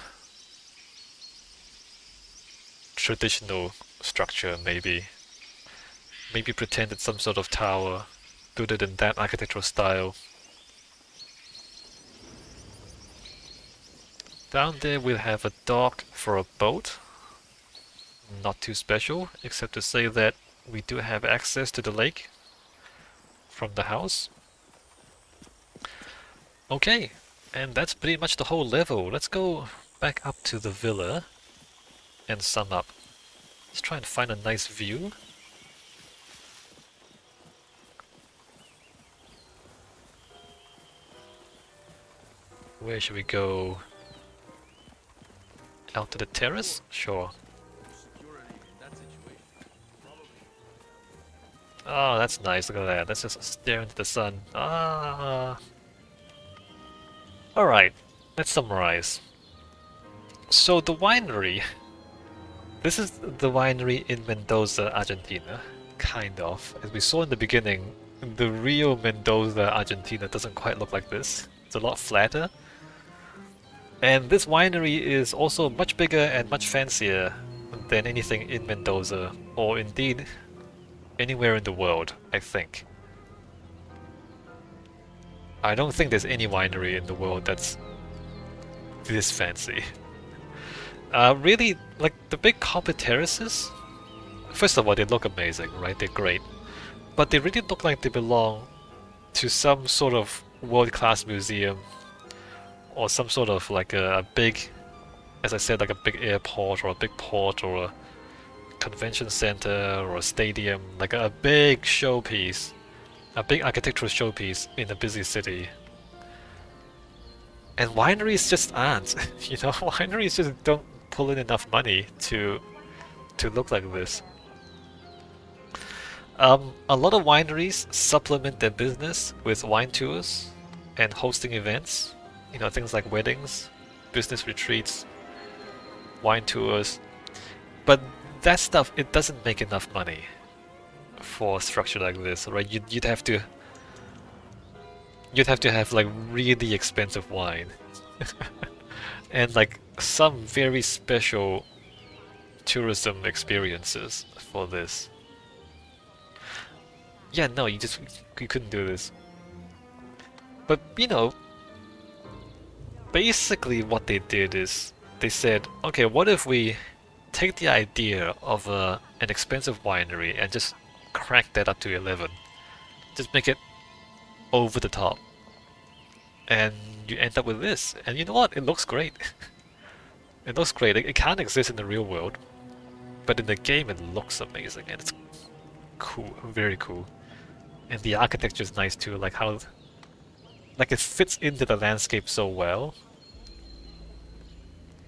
traditional structure, maybe. Maybe pretend it's some sort of tower, build it in that architectural style. Down there we'll have a dock for a boat. Not too special, except to say that we do have access to the lake from the house. Okay, and that's pretty much the whole level. Let's go back up to the villa and sum up. Let's try and find a nice view. Where should we go? Out to the terrace? Sure. Oh, that's nice. Look at that. Let's just stare into the sun. Ah. Alright, let's summarize. So the winery. This is the winery in Mendoza, Argentina. Kind of. As we saw in the beginning, the real Mendoza, Argentina doesn't quite look like this. It's a lot flatter. And this winery is also much bigger and much fancier than anything in Mendoza, or indeed anywhere in the world, I think. I don't think there's any winery in the world that's this fancy. Really, like the big copper terraces, first of all, they look amazing, right? They're great. But they really look like they belong to some sort of world-class museum or some sort of like a big, as I said, like a big airport or a big port or a convention center or a stadium, like a big showpiece, a big architectural showpiece in a busy city. And wineries just aren't, you know, wineries just don't pull in enough money to look like this. A lot of wineries supplement their business with wine tours and hosting events, you know, things like weddings, business retreats, wine tours, but that stuff, it doesn't make enough money for a structure like this, right? You'd have to have like really expensive wine and like some very special tourism experiences for this. Yeah, no, you couldn't do this. But you know, basically what they did is they said, okay, what if we take the idea of an expensive winery and just crank that up to 11. Just make it over the top. And you end up with this. And you know what? It looks great. It looks great. It can't exist in the real world. But in the game it looks amazing and it's cool, very cool. And the architecture is nice too, like how... like it fits into the landscape so well.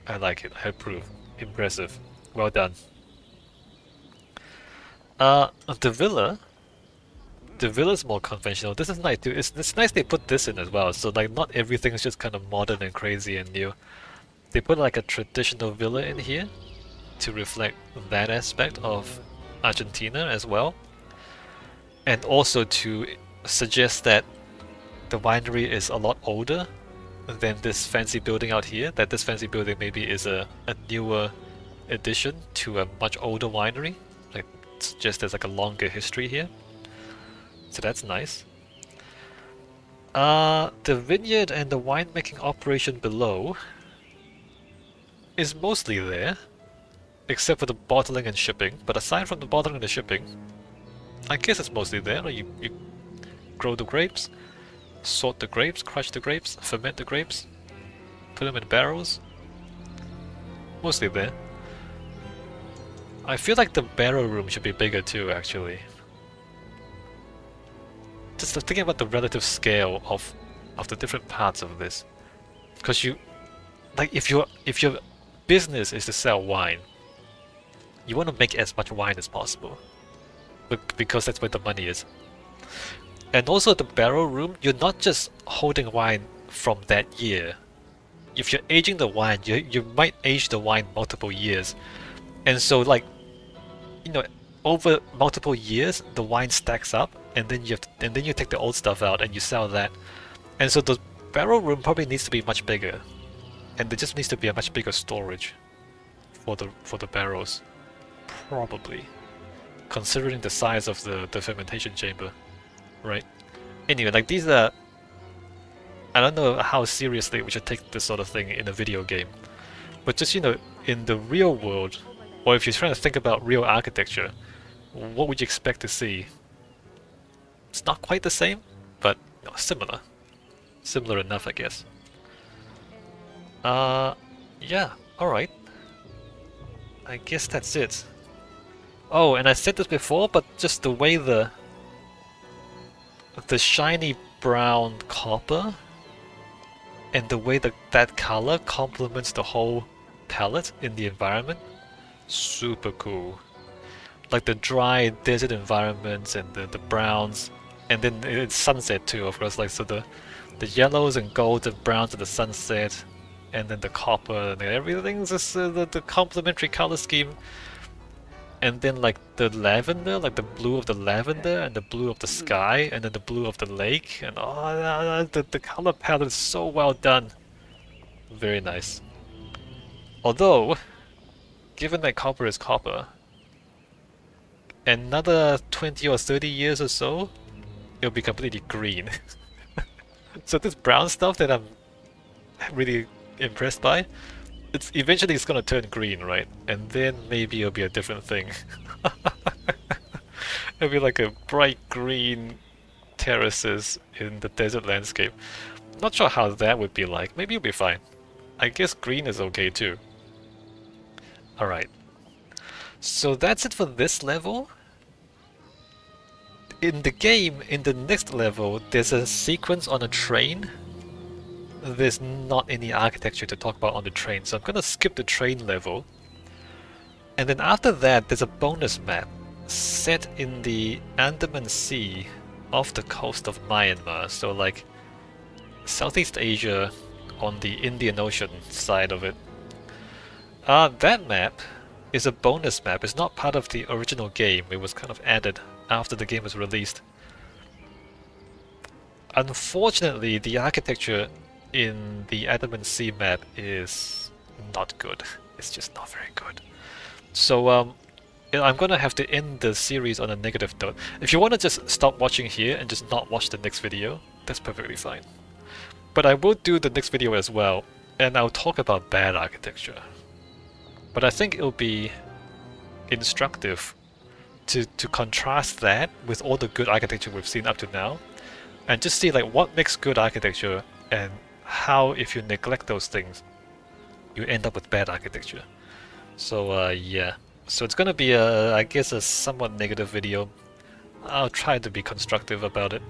I like it, I approve. Impressive. Well done. The villa. The villa's more conventional. This is nice too. It's nice they put this in as well. So like not everything is just kind of modern and crazy and new. They put like a traditional villa in here to reflect that aspect of Argentina as well. And also to suggest that the winery is a lot older than this fancy building out here. That this fancy building maybe is a newer addition to a much older winery. Like suggests there's like a longer history here. So that's nice. The vineyard and the winemaking operation below is mostly there, except for the bottling and shipping. But aside from the bottling and the shipping, I guess it's mostly there. Like you grow the grapes, sort the grapes, crush the grapes, ferment the grapes, put them in barrels. Mostly there. I feel like the barrel room should be bigger too, actually. Just thinking about the relative scale of the different parts of this, because you, like, if your business is to sell wine, you want to make as much wine as possible, because that's where the money is. And also the barrel room, you're not just holding wine from that year. If you're aging the wine, you might age the wine multiple years, and so like, you know, over multiple years the wine stacks up, and then you take the old stuff out and you sell that. And so the barrel room probably needs to be much bigger, and there just needs to be a much bigger storage for the barrels, probably, considering the size of the fermentation chamber, right? Anyway, like these are, I don't know how seriously we should take this sort of thing in a video game, but just, you know, in the real world, or if you're trying to think about real architecture, what would you expect to see? It's not quite the same, but you know, similar. Similar enough, I guess. Yeah, alright. I guess that's it. Oh, and I said this before, but just the way the shiny brown copper and the way that color complements the whole palette in the environment, super cool. Like the dry desert environments and the browns, and then it's sunset too, of course. Like so the yellows and golds and browns at the sunset, and then the copper and everything's just the complementary color scheme. And then like the lavender, like the blue of the lavender and the blue of the sky, and then the blue of the lake, and oh, the color palette is so well done. Very nice. Although, given that copper is copper, another 20 or 30 years or so, it'll be completely green. So this brown stuff that I'm really impressed by, eventually it's gonna turn green, right? And then maybe it'll be a different thing. It'll be like a bright green terraces in the desert landscape. Not sure how that would be like. Maybe it'll be fine. I guess green is okay too. Alright. So that's it for this level. In the game, in the next level, there's a sequence on a train. There's not any architecture to talk about on the train, so I'm gonna skip the train level. And then after that, there's a bonus map set in the Andaman Sea off the coast of Myanmar, so like Southeast Asia on the Indian Ocean side of it. That map is a bonus map. It's not part of the original game. It was kind of added after the game was released. Unfortunately, the architecture in the Andaman Sea map is not good. It's just not very good. So I'm gonna have to end the series on a negative note. If you want to just stop watching here and just not watch the next video, that's perfectly fine. But I will do the next video as well, and I'll talk about bad architecture. But I think it'll be instructive to contrast that with all the good architecture we've seen up to now, and just see like what makes good architecture and how, if you neglect those things, you end up with bad architecture. So yeah, so it's gonna be I guess a somewhat negative video. I'll try to be constructive about it.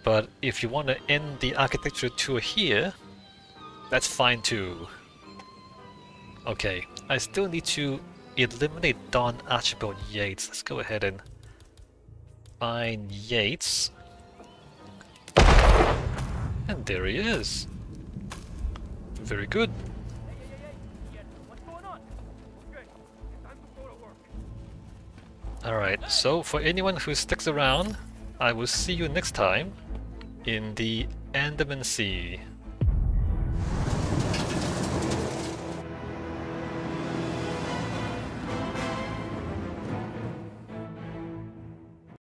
But if you want to end the architecture tour here, that's fine too. Okay, I still need to eliminate Don Archibald Yates. Let's go ahead and find Yates. And there he is. Very good. Alright, so for anyone who sticks around, I will see you next time in the Andaman Sea.